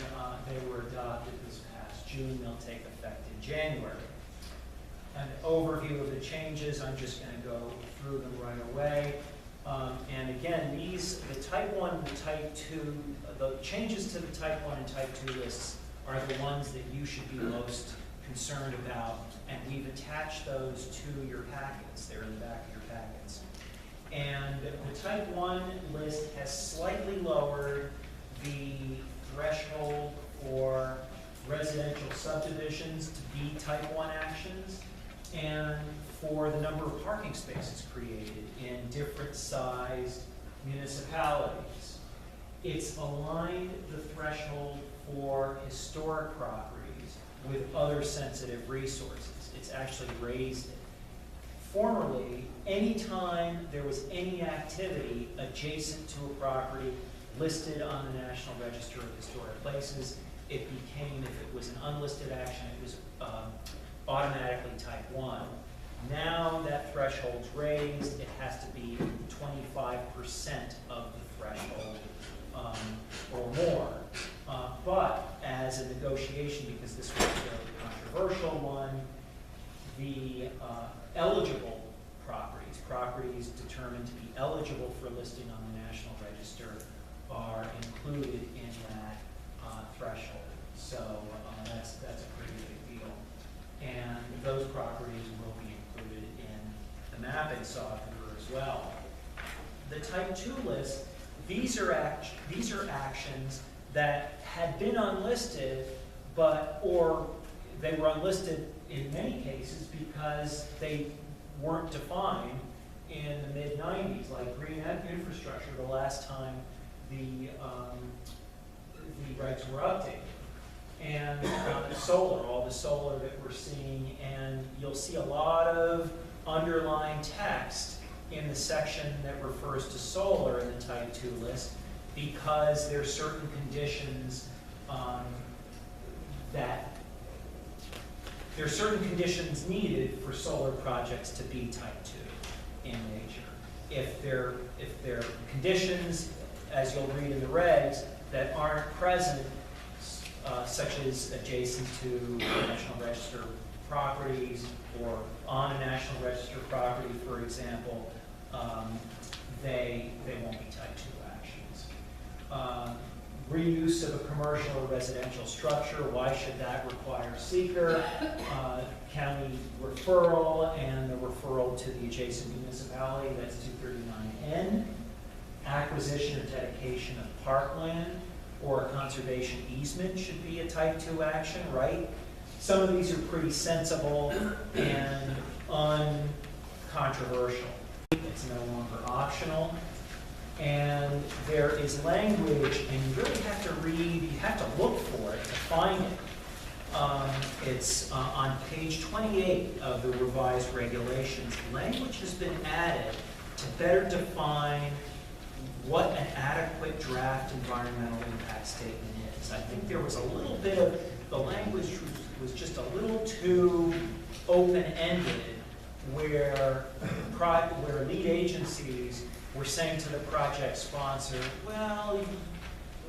they were adopted this past June. They'll take effect in January. An overview of the changes, I'm just going to go through them right away. And again, the type 1 and the type 2, the changes to the type 1 and type 2 lists are the ones that you should be most concerned about, and we've attached those to your packets. They're in the back of your packets. And the type 1 list has slightly lowered the threshold for residential subdivisions to be type 1 actions, and for the number of parking spaces created in different sized municipalities. It's aligned the threshold for historic properties with other sensitive resources. It's actually raised it. Formerly, anytime there was any activity adjacent to a property listed on the National Register of Historic Places, it became, if it was an unlisted action, it was automatically type 1. Now that threshold's raised, it has to be 25% of the threshold or more. But as a negotiation, because this was a fairly controversial one, the eligible properties determined to be eligible for listing on the National Register are included in that threshold. So that's a pretty big deal. And those properties will be included in the mapping software as well. The type 2 list, these are actions that had been unlisted, or they were unlisted in many cases because they weren't defined in the mid-90s, like green infrastructure, the last time the regs were updated. And solar, all the solar that we're seeing, and you'll see a lot of underlying text in the section that refers to solar in the type 2 list, because there are certain conditions there are certain conditions needed for solar projects to be type 2 in nature. If there are conditions, as you'll read in the regs, that aren't present, such as adjacent to National Register properties or on a National Register property, for example, they won't be type 2 actions. Reuse of a commercial or residential structure, why should that require SEQRA? County referral and the referral to the adjacent municipality, that's 239N. Acquisition or dedication of parkland or a conservation easement should be a type 2 action, right? Some of these are pretty sensible and uncontroversial. It's no longer optional. And there is language, and you really have to read, you have to look for it to find it. It's on page 28 of the revised regulations. Language has been added to better define what an adequate draft environmental impact statement is. I think there was a little bit of, the language was just a little too open-ended, where lead agencies were saying to the project sponsor, well,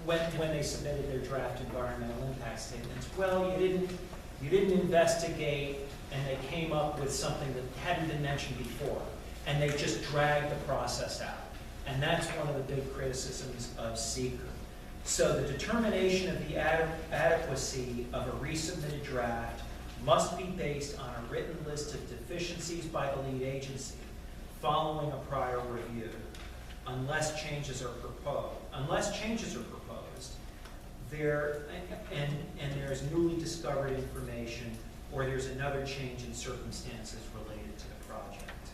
when they submitted their draft environmental impact statements, well, you didn't investigate, and they came up with something that hadn't been mentioned before, and they just dragged the process out. And that's one of the big criticisms of SEQRA. So the determination of the adequacy of a resubmitted draft must be based on a written list of deficiencies by the lead agency following a prior review, unless changes are proposed. And there's newly discovered information, or there's another change in circumstances related to the project.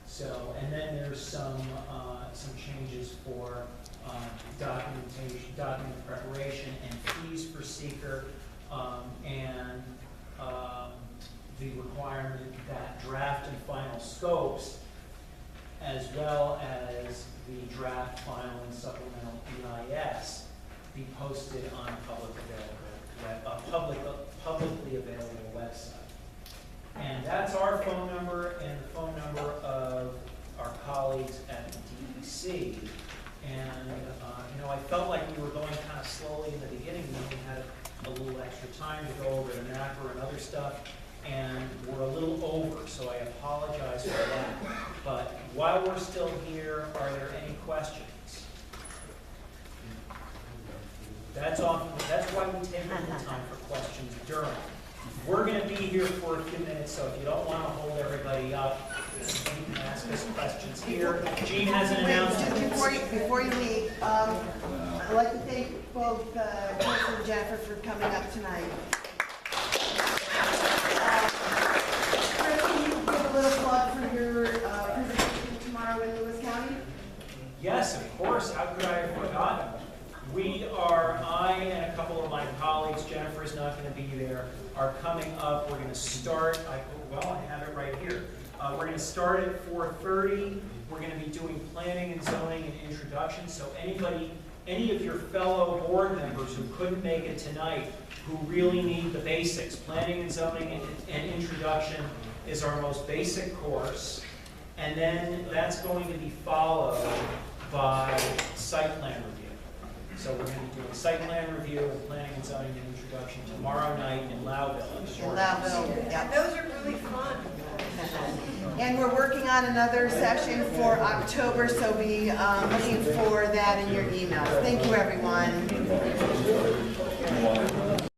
So, and then there's some changes for document preparation and fees for SEQRA, and the requirement that draft and final scopes, as well as the draft, final, and supplemental EIS, be posted on a publicly available website. And that's our phone number and the phone number of our colleagues at the DEC. And I felt like we were going kind of slowly in the beginning, and we had a little extra time to go over the mapper and other stuff, and we're a little over, so I apologize for that. But while we're still here, are there any questions? That's why we take a little time for questions during. We're going to be here for a few minutes, so if you don't want to hold everybody up, you can ask us questions here. Jean has an announcement. Before you leave, I'd like to thank both Chris and Jennifer for coming up tonight. Chris, can you give a little plug for your presentation tomorrow in Lewis County? Yes, of course. How could I have forgotten? I and a couple of my colleagues, Jennifer is not going to be there, are coming up. We're going to start, I have it right here. We're going to start at 4:30. We're going to be doing planning and zoning and introduction. So any of your fellow board members who couldn't make it tonight, who really need the basics, planning and zoning and introduction is our most basic course. And then that's going to be followed by site plan review. So we're going to be doing site plan review and planning and zoning and introduction tomorrow night in Loudville. In Loudville, And yep. those are really fun. And we're working on another session for October, so be looking for that in your emails. Thank you, everyone.